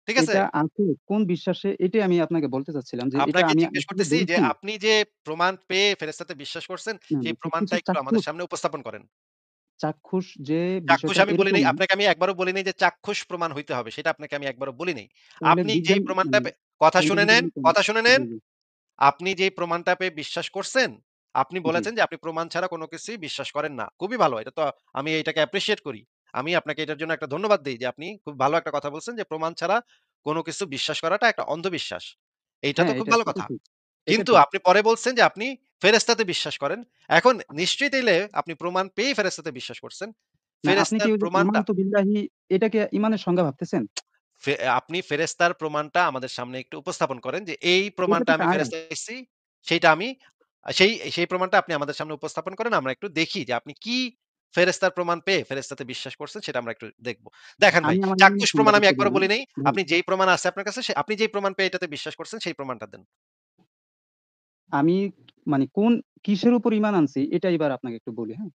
ঠিক আছে? এটা আছে কোন বিশ্বাসে এটাই আমি আপনাকে বলতে চাচ্ছিলাম যে এটা আপনাকে আমি জিজ্ঞেস আসলে করতেছি যে বলছি আপনি যে প্রমাণ পেয়ে ফেরেশতাতে বিশ্বাস করছেন, না, সেই না প্রমাণটা কিছু একটু আমাদের সামনে উপস্থাপন করেন। চাক্ষুষ যে চাক্ষুষ বিষয়টা আমি বলি এরকম নাই, না। আপনাকে আমি একবারও বলি নাই যে চাক্ষুষ প্রমাণ হইতে হবে। সেটা আপনাকে আমি একবারও বলি নাই। তাহলে আপনি যেই বিজ্ঞান প্রমাণটা মানে কথা শুনে নেন, সায়েন্টিফিক্যালি কেন? কথা শুনে নেন। জি, জি, আপনি যেই প্রমাণটা পেয়ে বিশ্বাস করছেন, আপনি জি। বলেছেন যে আপনি প্রমাণ ছাড়া কোন কিছুই বিশ্বাস করেন না। খুবই ভালো। এটা তো আমি এটাকে অ্যাপ্রিশিয়েট করি। আমি আপনাকে এটার জন্য একটা ধন্যবাদ দেই যে আপনি খুব ভালো একটা কথা বলছেন যে প্রমাণ ছাড়া কোন কিছু বিশ্বাস করাটা একটা অন্ধবিশ্বাস। এইটা তো হ্যাঁ, খুব এটা ভালো এটা কথা। ঠিক। এটা কিন্তু ঠিক। আপনি পরে বলছেন যে আপনি ফেরেশতাতে বিশ্বাস করেন। এখন নিশ্চয়ই তাইলে আপনি প্রমাণ পেয়েই ফেরেশতাতে বিশ্বাস করছেন। না আপনি কি ফেরেশতার ওই যে প্রমাণটা আমানতু বিল্লাহি এটাকে ইমানের সংজ্ঞা ভাবতেছেন? আপনি ফেরেশতার প্রমাণটা আমাদের সামনে একটু উপস্থাপন করেন যে, এই এটা প্রমাণটা তো আমি একটা আয়াত। ফেরেশতা দেখছি, সেইটা আমি সেই প্রমাণটা আপনি আমাদের সামনে উপস্থাপন করেন। আমরা একটু দেখি যে আপনি কি ফেরেশতার প্রমাণ পেয়ে ফেরেশতাতে বিশ্বাস করছেন সেটা আমরা একটু দেখব। দেখেন ভাই, আমি আমার ইমানের চাক্ষুষ প্রমাণ সংজ্ঞাটা আমি একটু একবারও বলি। বলি নাই। ভাই, আপনি যেই প্রমাণ আছে আপনার কাছে আপনি যেই প্রমাণ পেয়ে এটাতে বিশ্বাস করছেন সেই প্রমাণটা দেন। আমি মানে কিসের উপর ঈমান আনছি এটা এবার আপনাকে একটু বলি, হ্যাঁ?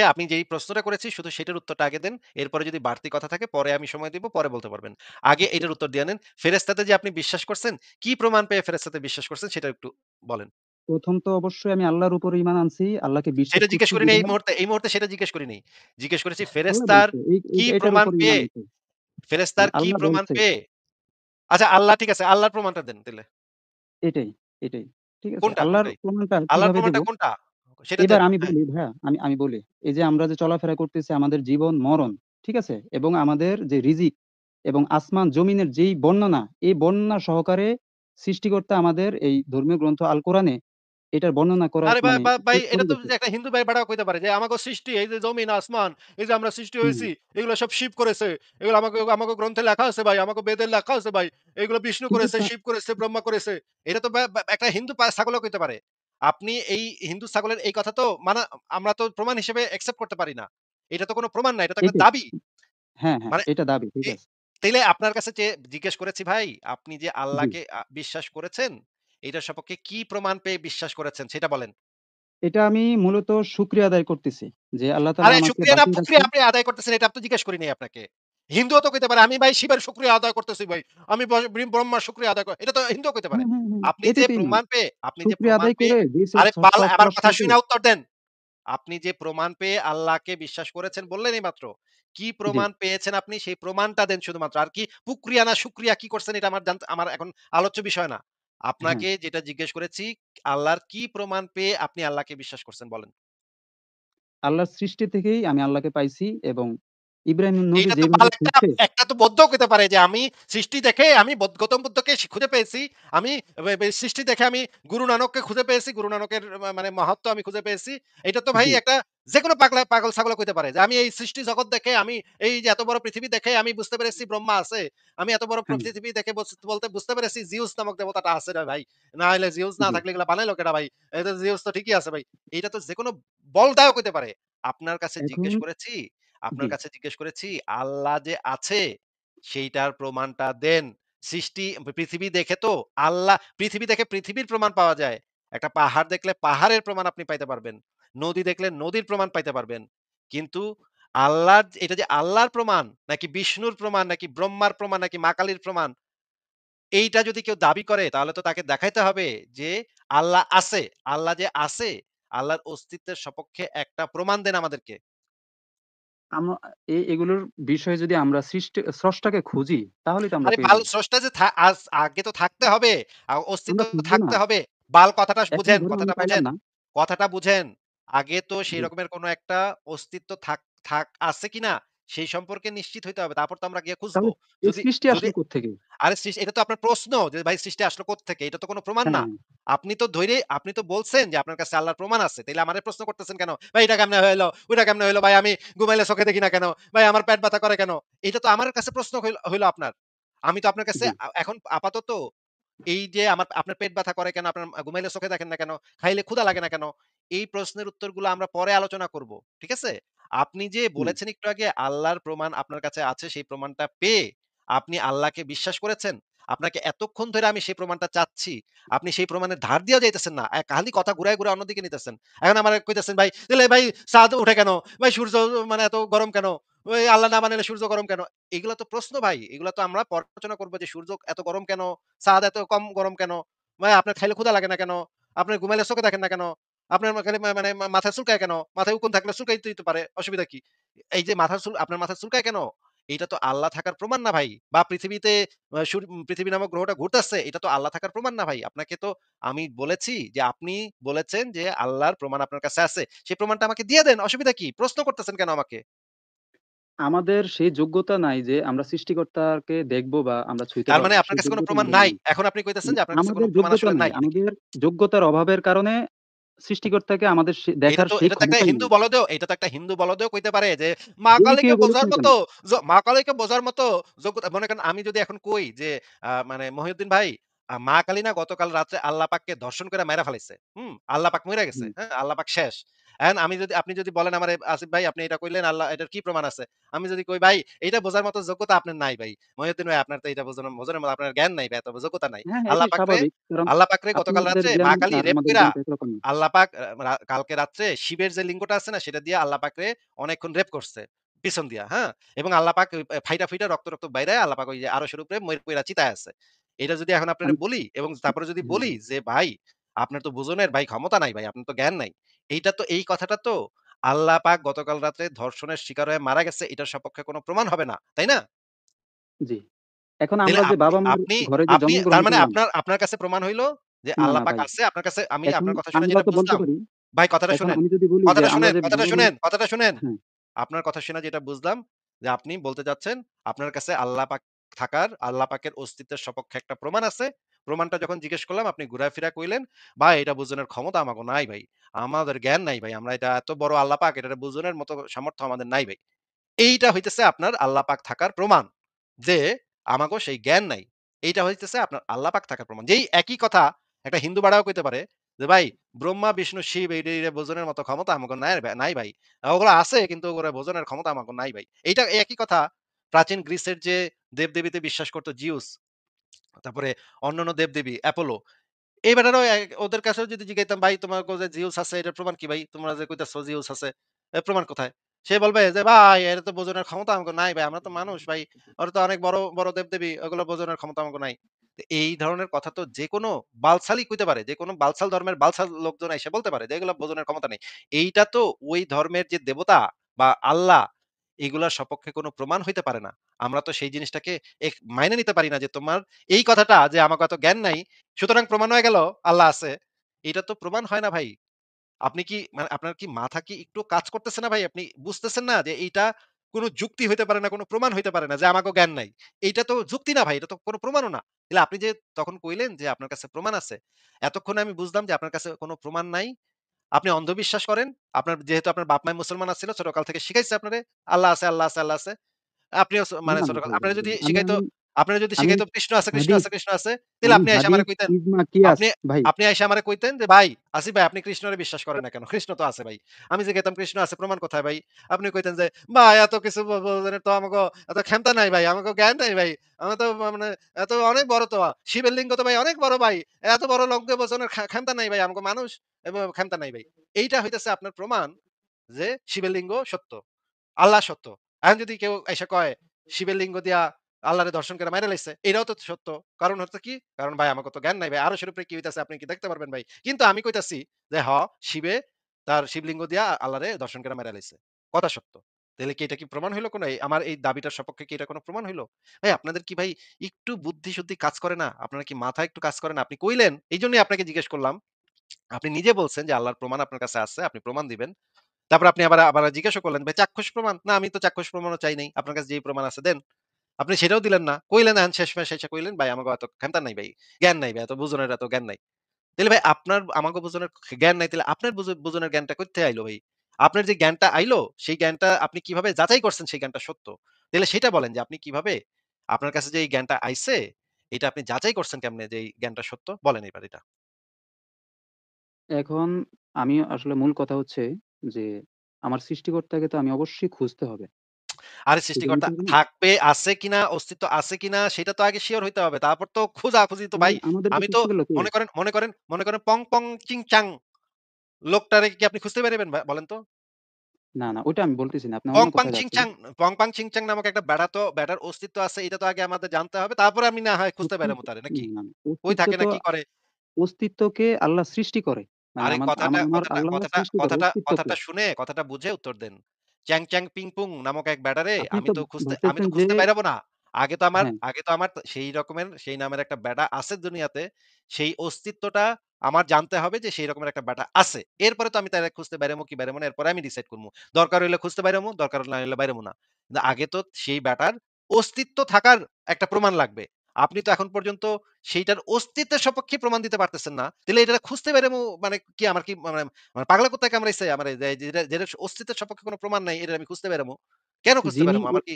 আপনি যেই প্রশ্নটা করেছি শুধু সেটার উত্তরটা আগে দেন। এরপরে যদি বাড়তি কথা থাকে পরে আমি সময় দিব, পরে বলতে পারবেন। আগে এটার উত্তর দিয়ে নেন। ফেরেশতাতে যে আপনি বিশ্বাস করছেন, কি প্রমাণ পেয়ে ফেরেশতাতে বিশ্বাস করছেন সেটা একটু বলেন। ১ম তো অবশ্যই আমি আল্লাহর উপর ঈমান আনছি। আল্লাহকে বিশ্বাস সেটা জিজ্ঞেস করছি করিনি এই বিধায় মুহূর্তে। এই মুহূর্তে সেটা জিজ্ঞেস করিনি। জিজ্ঞেস করেছি আল্লাহ ফেরেশতার বলছে কি এটার প্রমাণ উপর ঈমান পেয়ে আনছি। ফেরেশতার মানে কি আল্লাহ প্রমাণ বলছে পেয়ে আচ্ছা আল্লাহ ঠিক আছে। আল্লাহর প্রমাণটা দেন তাইলে। এটাই, এটাই। ঠিক আছে? কোনটা, আল্লাহর কোনটাই? প্রমাণটা আল্লাহর কিভাবে দেব? প্রমাণটা কোনটা? সেটা এবার দেন। আমি হ্যাঁ। বলি ভাইয়া, আমি বলি। এই যে আমরা যে চলাফেরা করতেছি আমাদের জীবন মরণ, ঠিক আছে? এবং আমাদের যে রিজিক এবং আসমান জমিনের যেই বর্ণনা, এই বর্ণনা সহকারে সৃষ্টিকর্তা আমাদের এই ধর্মীয় গ্রন্থ আল কোরআনে এটার বর্ণনা করা আরে ভাই মানে ভাই শেষ এটা করে তো গেছে। যে একটা হিন্দু ভাই বেটাও কইতে পারে যে আমাগো সৃষ্টি এই যে জমিন আসমান এই যে আমরা সৃষ্টি হুম, হইছি এগুলো সব শিব করেছে। এগুলো আমাকে আমাকে গ্রন্থে লেখা আছে ভাই, আমাকে বেদে লেখা আছে ভাই। এগুলো বিষ্ণু কিন্তু করেছে, শিব করেছে, ব্রহ্মা করেছে। এটা তো একটা হিন্দু ছাগলও কইতে পারে। আপনি এই হিন্দু ছাগলের এই কথা তো আমরা তো প্রমাণ হিসেবে অ্যাকসেপ্ট করতে পারি না। এটা তো কোনো প্রমাণ না, এটা তো একটা এইটাই। দাবি। হ্যাঁ, হ্যাঁ, মানে এটা দাবি। ঠিক এ আছে। তাইলে আপনার কাছে যে জিজ্ঞেস করেছি ভাই, আপনি যে জি। আল্লাহকে বিশ্বাস করেছেন, এটার সপক্ষে কি প্রমাণ পেয়ে বিশ্বাস করেছেন সেটা বলেন? এটা আমি মূলত শুকরিয়া আদায় করতেছি যে আল্লাহ তাআলা আরে আমাকে শুকরিয়া না বাঁচিয়ে ফুকরিয়া রাখছে। আপনি আদায় করতেছেন এটা তো জিজ্ঞেস করি নাই আপনাকে। হিন্দুও তো কইতে পারে আমি ভাই শিবের শুকরিয়া আদায় করতেছি ভাই। আমি ব্রহ্মার শুকরিয়া আদায় এটা তো হিন্দুও কইতে পারে। হ্যাঁ, হ্যাঁ, হ্যাঁ। আপনি যে এটাই তো ঈমান। শুকরিয়া প্রমাণ আদায় পেয়ে করে যে আরে সব আমার কথা স্রষ্টাকে শুইনা উত্তর দেন। আপনি যে প্রমাণ পেয়ে আল্লাহকে বিশ্বাস করেছেন বললেন এইমাত্র। কি জি। প্রমাণ পেয়েছেন আপনি সেই প্রমাণটা দেন শুধুমাত্র। আর কি পুক্রিয়া না শুকরিয়া কি করছেন এটা আমার এখন আলোচ্য বিষয় না। হ্যাঁ। আপনাকে যেটা জিজ্ঞেস করেছি আল্লাহর কি প্রমাণ পেয়ে আপনি আল্লাহকে বিশ্বাস করছেন বলেন? আল্লাহর সৃষ্টি থেকেই আমি আল্লাহকে পাইছি এবং ইব্রাহিম নবী এইটা তো যেভাবে খুঁজছে একটা তো বৌদ্ধও কইতে পারে যে আমি সৃষ্টি দেখে আমি গৌতম বুদ্ধকে খুঁজে পেয়েছি। আমি সৃষ্টি দেখে আমি গুরু নানককে খুঁজে পেয়েছি। গুরু নানকের মানে মাহাত্ম্য আমি খুঁজে পেয়েছি। এটা তো ভাই জি, একটা যেকোনো পাগল ছাগলও কইতে পারে যে আমি এই সৃষ্টি জগৎ দেখে আমি এই যে এত বড় পৃথিবী দেখে আমি বুঝতে পেরেছি ব্রহ্মা আছে। আমি এত বড় হ্যাঁ, পৃথিবী দেখে বলতে বুঝতে পেরেছি জিউস নামক দেবতাটা আছে রে ভাই। না হলে জিউস না জি, থাকলে এগুলা বানাইলো কেডা ভাই? এটা জিউস তো ঠিকই আছে ভাই। এইটা তো যেকোনো বলদাও কইতে পারে। আপনার কাছে এখন জিজ্ঞেস করেছি জি, আপনার কাছে জিজ্ঞেস করেছি, আল্লাহ যে আছে সেইটার প্রমাণটা দেন। সৃষ্টি পৃথিবী দেখে তো আল্লাহ পৃথিবী দেখে পৃথিবীর প্রমাণ পাওয়া যায়। একটা পাহাড় দেখলে পাহাড়ের প্রমাণ আপনি পাইতে পারবেন। নদী দেখলে নদীর প্রমাণ পাইতে পারবেন। কিন্তু আল্লাহর এটা যে আল্লাহর প্রমাণ নাকি বিষ্ণুর প্রমাণ নাকি ব্রহ্মার প্রমাণ নাকি মা কালীর প্রমাণ এইটা যদি কেউ দাবি করে তাহলে তো তাকে দেখাইতে হবে যে আল্লাহ আছে। আল্লাহ যে আছে, আল্লাহর অস্তিত্বের সপক্ষে একটা প্রমাণ দেন আমাদেরকে। আমরা এগুলোর বিষয়ে যদি আমরা স্রষ্টাকে খুঁজি তাহলেই তো আমরা আরে পেয়ে বাল যাবো। স্রষ্টা যে আগে তো থাকতে হবে। অস্তিত্ব আমরা খুঁজবো না। থাকতে হবে। বাল কথাটা এখন বুঝেন, ধরুন আমি কথাটা পাইলাম বুঝেন, না। কথাটা বুঝেন। আগে তো সেই জি। রকমের কোনো একটা অস্তিত্ব থাক থাক আছে কিনা সেই সম্পর্কে নিশ্চিত হইতে হবে। তারপর তো আমরা গিয়ে খুঁজবো। তাহলে এই যদি সৃষ্টি যদি আসলো কোত্থেকে? আরে এটা তো আপনার প্রশ্ন যে ভাই সৃষ্টি আসলো কোত্থেকে? এটা তো কোনো প্রমাণ হ্যাঁ, না। হ্যাঁ। আপনি তো বলছেন যে আপনার কাছে আল্লাহর প্রমাণ আছে। তাইলে আমারে প্রশ্ন করতেছেন কেন? ভাই এটা কেমনে হইলো? ওইটা কেমনে হইলো? ভাই আমি ঘুমাইলে চোখে দেখি না কেন? ভাই আমার পেট ব্যথা করে কেন? এটা তো আমার কাছে প্রশ্ন হইলো আপনার। আমি তো আপনার কাছে জি, এখন আপাতত এই যে আপনার পেট ব্যথা করে কেন? আপনার ঘুমাইলে চোখে দেখেন না কেন? খাইলে ক্ষুধা লাগে না কেন? এই প্রশ্নের উত্তরগুলো আমরা পরে আলোচনা করব। ঠিক আছে? আপনি যে হুম। বলেছেন একটু আগে আল্লাহর প্রমাণ আপনার কাছে আছে সেই প্রমাণটা পেয়ে আপনি আল্লাহকে বিশ্বাস করেছেন। আপনাকে এতক্ষণ ধরে আমি সেই প্রমাণটা চাচ্ছি। আপনি সেই প্রমাণের ধার দিয়েও যাইতেছেন না। খালি কথা ঘুরায়, ঘুরায় অন্যদিকে নিতেছেন। এখন আমারে কইতেছেন ভাই, তাইলে ভাই চাঁদ উঠে কেন? ভাই সূর্য মানে এত গরম কেন? ওই আল্লাহ না মানলে সূর্য গরম কেন? এগুলা তো প্রশ্ন ভাই। এগুলা তো আমরা পরে আলোচনা করব যে সূর্য এত গরম কেন? চাঁদ এত কম গরম কেন? ভাই আপনার খাইলে ক্ষুধা লাগে না কেন? আপনার ঘুমাইলে চোখে দেখেন না কেন? আপনার খালি মানে মাথায় চুলকায় কেন? মাথায় উকুন থাকলে চুলকাইতেই তো পারে। অসুবিধা কি? এই যে আপনার মাথায় চুলকায় কেন? এইটা তো আল্লাহ থাকার প্রমাণ না ভাই। বা পৃথিবীতে পৃথিবী নামক গ্রহটা ঘুরতেছে এটা তো আল্লাহ থাকার প্রমাণ না ভাই। আপনাকে তো আমি বলেছি যে আপনি বলেছেন যে আল্লাহর প্রমাণ আপনার কাছে আছে। সেই প্রমাণটা আমাকে দিয়ে দেন। অসুবিধা কি? প্রশ্ন করতেছেন কেন আমাকে? আমাদের সেই যোগ্যতা নাই যে আমরা সৃষ্টিকর্তাকে দেখবো বা আমরা ছুঁইতে তার মানে পারবো। আপনার সেই কাছে কোনো যোগ্যতা প্রমাণ আমাদের নাই। নাই। এখন আপনি কইতেছেন মানে যে আপনার কাছে কোনো আমাদের প্রমাণ যোগ্যতা আসলে নাই। নাই নাকি? আমাদের যোগ্যতার অভাবের কারণে সৃষ্টিকর্তাকে আমাদের দেখার সেই এটা তো একটা ক্ষমতাই হিন্দু নাই। বলদেও এটা তো একটা হিন্দু বলদেও কইতে পারে যে মা যেই কালীকে কেউ বলুক বোঝার না কেন। মতো মা কালীকে বোঝার মতো যোগ্যতা মনে করেন আমি যদি এখন কই যে মানে মহিউদ্দিন ভাই মা কালী না গতকাল রাত্রে আল্লাহ পাককে ধর্ষণ করে মাইরা ফেলাইছে। আল্লাহ পাক মইরা গেছে। হুম, হ্যাঁ? আল্লাহ পাক শেষ। এখন আপনি যদি বলেন আমারে আসিফ ভাই আপনি এটা কইলেন আল্লাহ এটার কি প্রমাণ আছে? আমি যদি কই ভাই এইটা বোঝার মতো যোগ্যতা আপনার নাই ভাই। মহিউদ্দিন ভাই আপনার তো এটা বোঝানোর মতো আপনার জ্ঞান নাই ভাই, এত যোগ্যতা নাই। হ্যাঁ, হ্যাঁ, আল্লাহ এটাই পাকরে স্বাভাবিক। কারণ আল্লাহ পাকরে গতকাল আপনাদের রাত্রে জ্ঞান মা কালী আর রেপ আমাদের কইরা জ্ঞান তো একরকম না। আল্লাহ পাক কালকে রাত্রে শিবের যে লিঙ্গটা আছে না সেটা দিয়ে আল্লাহ পাকরে অনেকক্ষণ রেপ করছে। পিছন দিয়া, হ্যাঁ? এবং আল্লাহ পাক ওই ফাইটা, ফাইটা রক্ত বাইরায় আল্লাহ পাক ওই যে আরশের উপরে পইড়া চিতায় আছে। এটা যদি এখন আপনারে আমি বলি এবং তারপরে যদি হ্যাঁ, বলি হ্যাঁ। যে ভাই আপনার তো বুঝনের ভাই ক্ষমতা নাই ভাই, আপনার তো জ্ঞান নাই। এই কথাটা তো আল্লাহ পাক গতকাল রাত্রে ধর্ষণের শিকার হয়ে মারা গেছে এটার সপক্ষে কোনো প্রমাণ হবে না। তাই না? জি। এখন তাইলে আমরা যে আপনি বাবা-মার আপনি ঘরে যে আপনি তার জন্মগ্রহণ মানে করলাম আপনার কাছে প্রমাণ হইল যে না, আল্লাহ না পাক ভাই। আছে। আপনার কাছে আমি এখন আপনার কথা শুনে আমরা যেটা তো বলতে বুঝলাম পারি ভাই কথাটা এখন শুনেন, আমি যদি বলি যে কথাটা আমরা শুনেন, যে কথাটা বাবা-মা শুনেন, কথাটা শুনেন। হ্যাঁ, আপনার কথা শুনে যেটা বুঝলাম যে আপনি বলতে চাচ্ছেন আপনার কাছে আল্লাহ পাক থাকার, আল্লাহ পাকের অস্তিত্বের সপক্ষে একটা প্রমাণ আছে। প্রমাণটা যখন জিজ্ঞেস করলাম আপনি ঘুরায় ফিরা কইলেন, "ভাই এটা বুঝনের ক্ষমতা আমাগো নাই ভাই। আমাদের জ্ঞান নাই ভাই। আমরা এটা এত বড় আল্লাহ পাক এটারে বুঝনের মতো সামর্থ্য আমাদের নাই ভাই।" এইটা হইতেছে আপনার আল্লাহ পাক থাকার প্রমাণ। যে আমাগো সেই জ্ঞান নাই। এইটা হইতেছে আপনার আল্লাহ পাক থাকার প্রমাণ। যেই একই কথা একটা হিন্দু বাড়াও কইতে পারে যে, "ভাই ব্রহ্মা, বিষ্ণু, শিব এইডা বোঝনের মতো ক্ষমতা আমাগো নাই ভাই। ওগুলো আছে কিন্তু ওগুলা বোঝনের ক্ষমতা আমাগো নাই ভাই।" এইটা একই কথা প্রাচীন গ্রিসের যে দেবদেবীতে বিশ্বাস করত জিউস, তারপরে অন্যান্য দেবদেবী অ্যাপোলো এই বেটারাও ওদের কাছেও যদি জিজ্ঞাইতাম, "ভাই তোমার যে জিউস আছে এটার প্রমাণ কি ভাই? তোমরা যে কইতাছো জিউস আছে, এর প্রমাণ কোথায়?" সে বলবে যে, "ভাই এটা তো বোঝনের ক্ষমতা আমাকে নাই ভাই। আমরা তো মানুষ ভাই। ওরা তো অনেক বড়, বড় দেবদেবী। ওগুলো বোঝনের ক্ষমতা আমাকে নাই।" তো এই ধরনের কথা তো যেকোনো বালছালই কইতে পারে। যেকোনো বালছাল ধর্মের বালছাল লোকজন আইসা বলতে পারে যে, "এগুলা বোঝনের ক্ষমতা নেই।" এইটা তো ওই ধর্মের যে দেবতা বা আল্লাহ এগুলার সপক্ষে কোনো প্রমাণ হইতে পারে না। আমরা তো সেই জিনিসটাকে মাইনে নিতে পারি না যে তোমার এই কথাটা যে আমাকে এত জ্ঞান নাই সুতরাং প্রমাণ হয়ে গেল আল্লাহ আছে। এটা তো প্রমাণ হয় না ভাই। আপনি কি মানে আপনার কি মাথা কি একটু কাজ করতেছে না ভাই? আপনি বুঝতেছেন না যে এইটা কোন যুক্তি হইতে পারে না, কোন প্রমাণ হইতে পারে না যে আমাকেও জ্ঞান নাই। এইটা তো যুক্তি না ভাই, এটা তো কোন প্রমাণও না। তাইলে আপনি যে তখন কইলেন যে আপনার কাছে প্রমাণ আছে। এতক্ষণে আমি বুঝলাম যে আপনার কাছে কোন প্রমাণ নাই। আপনি অন্ধবিশ্বাস করেন। যেহেতু আপনার বাপ-মাই মুসলমান ছিল ছোটকাল থেকে শিখাইছে আপনারে আল্লাহ আছে, আল্লাহ আছে, আল্লাহ আছে। আপনিও না, মানে না ছোটকাল ভাই, ভাই, আপনারা যদি ভাই। আমি শিখাইতো আমি আপনারা যদি আমি শিখাইতো কৃষ্ণ আছে, কৃষ্ণ হাদিস আছে, কৃষ্ণ আছে, তাইলে আমি আপনি আইসা হাদিস, আমারে কইতেন ইজমা, কিয়াস আপনি ভাই। আপনি আইসা আমারে কইতেন যে, "ভাই, আসিফ ভাই আপনি কৃষ্ণরে বিশ্বাস করেন না কেন? কৃষ্ণ তো আছে ভাই।" আমি জিজ্ঞাসা কৃষ্ণ আছে প্রমাণ কোথায় ভাই? আপনি কইতেন যে, "ভাই এত কিছু বোঝেনের তো আমাগো এত ক্ষমতা নাই ভাই, আমাগো জ্ঞান নাই ভাই। আমরা তো মানে এত অনেক বড় তো। শিবের লিঙ্গ তো ভাই অনেক বড় ভাই। এত বড় লঙ্ঘ বোঝানোর ক্ষমতা নাই ভাই। আমাগো মানুষ এবং ক্ষমতা নাই ভাই।" এইটা হইতেছে আপনার প্রমাণ যে শিবের লিঙ্গ সত্য। আল্লাহ সত্য। এখন যদি কেউ আইসা কয় শিবের লিঙ্গ দিয়া আল্লাহরে দর্শন করে মাইরা লাইছে, এটাও তো সত্য। কারণ হচ্ছে কি? কারণ ভাই আমাকে তো জ্ঞান নাই ভাই। আরশের উপরে কি হইতাছে আপনি কি দেখতে পারবেন ভাই? কিন্তু আমি কইতাছি যে শিবে তার শিবলিঙ্গ দিয়া আল্লাহরে দর্শন করে মাইরা লাইছে। কথা সত্য। তাইলে কি এটা কি প্রমাণ হইল কোন? আমার এই দাবিটার সপক্ষে কি এটা কোন প্রমাণ হইল? ভাই আপনাদের কি ভাই একটু বুদ্ধি-শুদ্ধি কাজ করে না? আপনার কি মাথা একটু কাজ করে না? আপনি কইলেন, এইজন্যই আপনাকে জিজ্ঞেস করলাম। আপনি নিজে বলছেন যে আল্লাহর প্রমাণ আপনার কাছে আছে, আপনি প্রমাণ দিবেন। তারপর আপনি আবার আবার জিজ্ঞাসা করলেন, "ভাই চাক্ষুষ প্রমাণ?" "না, আমি তো চাক্ষুষ প্রমাণও চাই নাই। আপনার কাছে যেই প্রমাণ আছে দেন।" আপনি সেটাও দিলেন না। কইলেন এখন শেষমেশ এসে কইলেন, "ভাই আমাগো এত ক্ষমতা নাই ভাই। জ্ঞান নাই ভাই। এত বুঝনের এত জ্ঞান নাই।" তাইলে ভাই আপনার আমাগো বুঝনের জ্ঞান নাই তাইলে আপনার বুঝনের জ্ঞানটা কোত্থেকে আইলো ভাই? আপনার যে জ্ঞানটা আইলো, সেই জ্ঞানটা আপনি কিভাবে যাচাই করছেন সেই জ্ঞানটা সত্য? তাইলে সেটা বলেন যে আপনি কিভাবে আপনার কাছে যে এই জ্ঞানটা আইছে, এটা আপনি যাচাই করছেন কেমনে যে এই জ্ঞানটা সত্য? বলেন এবার এটা। এখন আমি আসলে মূল কথা হচ্ছে যে আমার সৃষ্টিকর্তাকে তো আমি অবশ্যই খুঁজতে হবে। আরে খুঁজে নিতে সৃষ্টিকর্তা হবে না? থাকবে, আছে কিনা, অস্তিত্ব আছে কিনা সেটা তো আগে সিওর হইতে হবে। তারপর তো খোঁজাখুঁজি তো ভাই। আমাদেরকে আমি তো সৃষ্টি করলো কে? মনে করেন পং, পং, চিং, চাং লোকটারে কি আপনি খুঁজতে পারবেন বলেন তো? না, না, ওইটা আমি বলতেছি না। আপনি পং, অন্য পাং, কথায় চিং, যাচ্ছেন। চাং পং, পাং, চিং, চাং নামক একটা বেড়ার অস্তিত্ব আছে এটা তো আগে আমাদের জানতে হবে। তারপরে আমি না হয় খুঁজতে পারবো তারে নাকি? না, না, না। কই থাকে না কি করে? অস্তিত্বকে আল্লাহ সৃষ্টি করে। মানে আরে কথাটা আমার কথাটা আল্লাহ কথাটা সৃষ্টি করে কথাটা অস্তিত্বকে। কথাটা শুনে কথাটা বুঝে উত্তর দেন। চ্যাং, চ্যাং, পিং, পুং নামক এক ব্যাটারে আপনি আমি তো তো ভাবতেছেন যে খুঁজতে পাইরাবো না। হ্যাঁ, আগে তো আমার সেই রকমের সেই নামের একটা ব্যাটা আছে দুনিয়াতে। সেই অস্তিত্বটা আমার জানতে হবে যে সেই রকমের একটা ব্যাটা আছে। এরপরে তো আমি তারে খুঁজতে বাইরামু কি বাইরামু না এরপরে আমি ডিসাইড করমু। দরকার হইলে খুঁজতে বাইরামু, দরকার না হইলে বাইরামু না। কিন্তু আগে তো সেই ব্যাটার অস্তিত্ব থাকার একটা প্রমাণ লাগবে। আপনি তো এখন পর্যন্ত সেইটার অস্তিত্বের সপক্ষে প্রমাণ দিতে পারতেছেন না। তাইলে এটা খুঁজতে বাইরামু মানে কি আমার কি মানে মানে পাগলা কুত্তায় কামড়াইছে আমারে যেটার অস্তিত্বের সপক্ষে কোন প্রমাণ নাই এটা আমি খুঁজতে বেরামু। কেন খুঁজতে যিনি বেরামু? ও আমার কি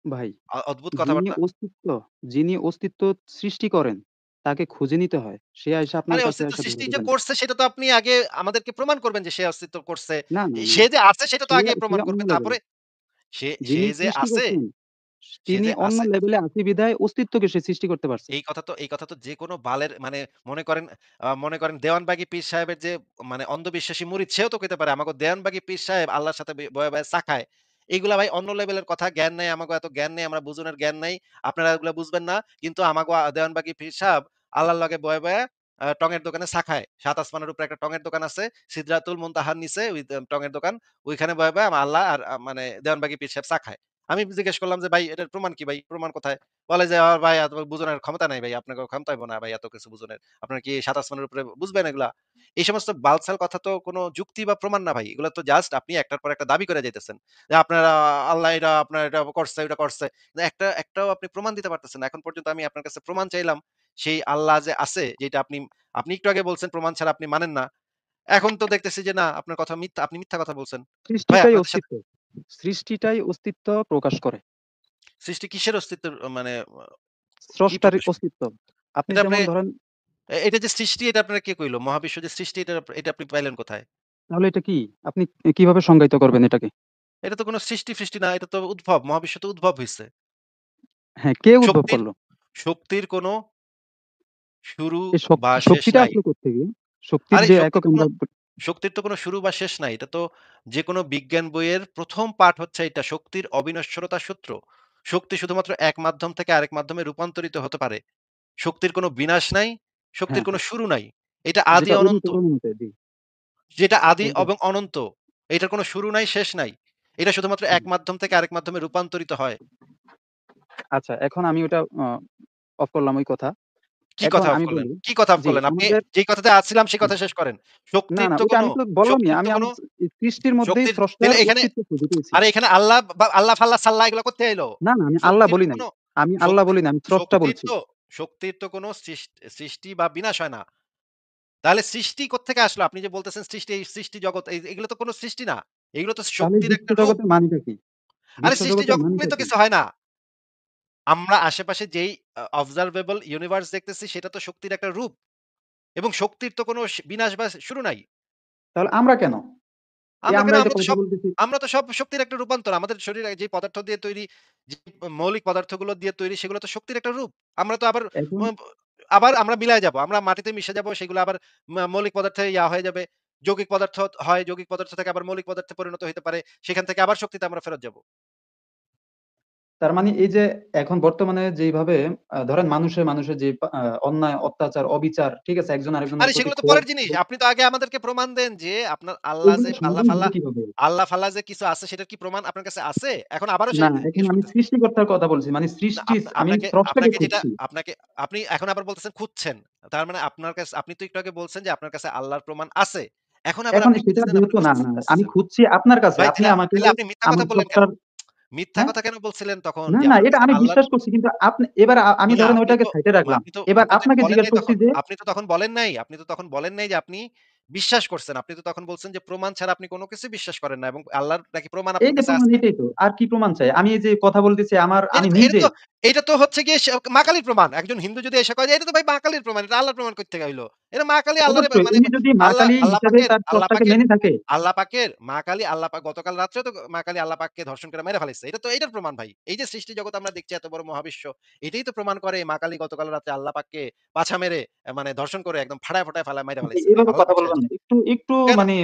ভাই, অদ্ভুত যিনি কথাবার্তা? অস্তিত্ব যিনি অস্তিত্ব সৃষ্টি করেন, তাকে খুঁজে নিতে হয়। সে আইসা আপনার আরে কাছে অস্তিত্ব আইসা ধরে সৃষ্টি যে দিবে না। করছে সেটা তো আপনি আগে আমাদেরকে প্রমাণ করবেন যে সে অস্তিত্ব করছে। না, না, না। সে যে আছে সেটা তো সে আগে সে প্রমাণ অন্য করবেন। লেভেলে। তারপরে সে সে যিনি যে সৃষ্টি আছে করছেন, সে তিনি যে অন্য আছে লেভেলে আছে বিধায় অস্তিত্বকে সে সৃষ্টি করতে পারছে। এই কথা তো যেকোনো বালের মানে মনে করেন দেওয়ানবাগী পীর সাহেবের যে মানে অন্ধবিশ্বাসী মুরিদ সেও তো কইতে পারে আমাগো দেওয়ানবাগী পীর সাহেব আল্লাহর সাথে বয়ে, বয়ে চা খায়। এগুলা ভাই অন্য লেভেলের কথা জ্ঞান নাই আমাগো এত জ্ঞান নেই আমরা বুঝনের জ্ঞান নাই। আপনারা এগুলা বুঝবেন না। কিন্তু আমাগো দেওয়ানবাগী পীর সাহেব আল্লাহর লগে বয়ে, বয়ে টঙের দোকানে চা খায়। ৭ আসমানের উপরে একটা টঙের দোকান আছে। সিদরাতুল মুনতাহার নিচে ওই টঙের দোকান। ওইখানে বয়ে, বয়ে আল্লাহ আর মানে দেওয়ানবাগী পীর সাহেব চা খায়। আমি জিজ্ঞেস করলাম যে, "ভাই এটার প্রমাণ কি ভাই? প্রমাণ কোথায়?" বলে যে, ভাই এত বুঝনের ক্ষমতা নাই ভাই। আপনাকে ক্ষমতা হইব না ভাই এত কিছু বুঝনের। আপনারা কি ৭ আসমানের উপরে বুঝবেন এগুলা?" এই সমস্ত বালছাল কথা তো কোন যুক্তি বা প্রমাণ না ভাই। এগুলা তো জাস্ট আপনি একটার পর একটা দাবি করে যাইতেছেন। যে আপনারা আল্লাহ এটা আপনার এটা করছে, ওটা করছে। কিন্তু একটাও আপনি প্রমাণ দিতে পারতেছেন না। এখন পর্যন্ত আমি আপনার কাছে প্রমাণ চাইলাম, সেই আল্লাহ যে আছে যেটা আপনি একটু আগে বলছেন প্রমাণ ছাড়া আপনি মানেন না। এখন তো দেখতেছি যে না আপনার কথা মিথ্যা, আপনি মিথ্যা কথা বলছেন। ভাই সৃষ্টিটাই আপনাদের সাথে অস্তিত্ব। সৃষ্টিটাই অস্তিত্ব প্রকাশ করে। সৃষ্টি কিসের অস্তিত্বের মানে কি স্রষ্টার প্রকাশ? অস্তিত্ব। আপনি এটা আপনি যেমন ধরেন, এটা যে সৃষ্টি এটা আপনারা কে কইল? মহাবিশ্ব যে সৃষ্টি এটা আপনি পাইলেন কোথায়? তাহলে এটা কি? আপনি কিভাবে সংজ্ঞায়িত করবেন এটাকে? এটা তো কোন সৃষ্টি-ফৃষ্টি না। এটা তো উদ্ভব। মহাবিশ্ব তো উদ্ভব হইছে। হ্যাঁ, কে উদ্ভব শক্তির করল? শক্তির কোন শুরু এই বা শেষ শক্তিটা নাই। আসলো কোত্থেকে? শক্তির আরে যে একক আমরা শক্তির তো কোন শুরু বা শেষ নাই। এটা তো যেকোনো বিজ্ঞান বইয়ের ১ম পাঠ হচ্ছে এটা শক্তির অবিনশ্বরতার সূত্র। শক্তি শুধুমাত্র এক মাধ্যম থেকে আরেক মাধ্যমে রূপান্তরিত হতে পারে। শক্তির কোন বিনাশ নাই, শক্তির হ্যাঁ, কোন হ্যাঁ। শুরু নাই। এটা আদি যেটা অনন্ত। অধিকরণে জি, যেটা আদি একদম। এবং অনন্ত। এটার কোন শুরু নাই, শেষ নাই। এটা শুধুমাত্র হুম। এক মাধ্যম থেকে আরেক মাধ্যমে রূপান্তরিত হয়। আচ্ছা, এখন আমি ওটা অফ করলাম ওই কথা। কি এখন কথা অফ আমি করলেন? বলি কি কথা অফ জি, করলেন? আপনি আমাদের যেই কথাতে আছিলাম সেই কথা শেষ করেন। না, শক্তির না, তো ওইটা কোন আমি তো বললামই। শক্তির আমি তো কোন এই সৃষ্টির মধ্যেই শক্তির স্রষ্টার তাইলে এখানে অস্তিত্ব খুঁজে পেয়েছি। আরে এখানে আল্লাহ ফাল্লাহ সাল্লাহ এগুলা কোত্থেকে আইলো? না, না, আমি আল্লাহ শক্তির বলি তো নাই। কোন আমি আল্লাহ শক্তি বলি না। আমি স্রষ্টা শক্তির বলছি। তো শক্তির তো কোন সৃষ্টি বা বিনাশ হয় না। তাহলে সৃষ্টি কোত্থেকে আসলো? আপনি যে বলতেছেন সৃষ্টি, এই সৃষ্টি জগৎ এগুলো তো কোন সৃষ্টি না। এগুলো তো তাহলে শক্তির একটা রূপ। বিশ্বজগতের মানেটা কি? আরে সৃষ্টি বিশ্বজগতের জগৎ মানেটা তো কি? কিছু হয় না। আমরা আশেপাশে যেই অবজারভেবল ইউনিভার্স দেখতেছি সেটা তো শক্তির একটা রূপ এবং শক্তির তো কোনো বিনাশ বা শুরু নাই। তাহলে আমরা কেন? এই আমরা কেন? আমরা এই যে কথা বলতেছি আমরা তো সব শক্তির একটা রূপান্তর। আমাদের শরীরে যে পদার্থ দিয়ে তৈরি, যে মৌলিক পদার্থগুলো দিয়ে তৈরি সেগুলো তো শক্তির একটা রূপ। আমরা তো আবার ম এখন আবার আমরা মিলায় যাবো। আমরা মাটিতে মিশে যাবো, সেগুলো আবার মৌলিক পদার্থে হয়ে যাবে। যৌগিক পদার্থ হয়, যৌগিক পদার্থ থেকে আবার মৌলিক পদার্থে পরিণত হইতে পারে। সেখান থেকে আবার শক্তিতে আমরা ফেরত যাবো। তার মানে এই যে এখন বর্তমানে যেইভাবে ধরেন মানুষের যে অন্যায়, অত্যাচার, অবিচার, ঠিক আছে? একজন আরে আরেকজনের প্রতি সেগুলো তো ক্ষোভ, পরের জিনিস। আপনি তো আগে আমাদেরকে প্রমাণ দেন যে আপনার এগুলো সমাধান হবে কিভাবে? আল্লাহ ফাল্লাহ যে কিছু আছে সেটার কি প্রমাণ আপনার কাছে আছে? এখন আবারও না, সেই এখন জিজ্ঞেস আমি করতেছি। সৃষ্টিকর্তার কথা বলছি। মানে না সৃষ্টি আমি আপনাকে স্রষ্টাকে আপনাকে যেটা খুঁজছি। আপনাকে আপনি এখন আবার বলতেছেন খুঁজছেন। তার মানে আপনার কাছে আপনি তো একটু আগে বলছেন যে আপনার কাছে আল্লাহর প্রমাণ আছে। এখন আবার এখন আপনি সেটা খুঁজতেছেন, আপনি যেহেতু না, আমি খুঁজতেছেন। খুঁজছি আপনার কাছে। ভাই আপনি তাহলে আমাকে তাহলে আপনি মিথ্যা আমার কথা বললেন কেন? স্রষ্টার মিথ্যা হ্যাঁ? কথা কেন বলছিলেন তখন না, যে না, আপনার এটা কাছে আমি আল্লাহর বিশ্বাস করছি। কিন্তু আপনি এবার আমি না ধরেন আপনি ওইটাকে তো সাইডে রাখলাম। আপনি তো এবার আপনি তো আপনাকে বলেন জিজ্ঞেস নাই করছি তখন। যে আপনি তো তখন বলেন নাই। আপনি তো তখন বলেন নাই যে আপনি বিশ্বাস করছেন। আপনি তো তখন বলছেন যে প্রমাণ ছাড়া আপনি কোন কিছুই বিশ্বাস করেন না এবং আল্লাহর নাকি প্রমাণ এই আপনার যে কাছে প্রমাণ আছে। এটাই তো। আর কি প্রমাণ চাই? আমি এই যে কথা বলতেছি আমি এটা নিজে তো এটা তো হচ্ছে গিয়ে মা কালীর প্রমাণ। একজন হিন্দু যদি এসে কয় যে এটা তো ভাই মা কালীর প্রমাণ। এটা আল্লাহর প্রমাণ কই থেকে হইলো? এটা মা কালী আল্লাহরে অবশ্যই মানে উনি যদি মা আল্লাহ কালী আল্লাহ হিসাবে পাকের তার আল্লাহ স্রষ্টাকে পাকের মেনে থাকে। আল্লাহ পাকের মা কালী আল্লাহ পাক গতকাল রাত্রেও তো মা কালী আল্লাহ পাককে ধর্ষণ করে মেরে ফেলাইছে। এটা তো এটার প্রমাণ ভাই। এই যে সৃষ্টি জগৎ আমরা দেখছি এত বড় মহাবিশ্ব, এটাই তো প্রমাণ করে মা কালী গতকাল রাতে আল্লাহ পাককে পাছা মেরে মানে ধর্ষণ করে একদম ফাড়ায় ফাড়ায় ফেলায় মাইরা ফেলাইছে ভাই। এভাবে আল্লাহ কথা বিশ্বাস। বলবেন না। একটু কেন? মানে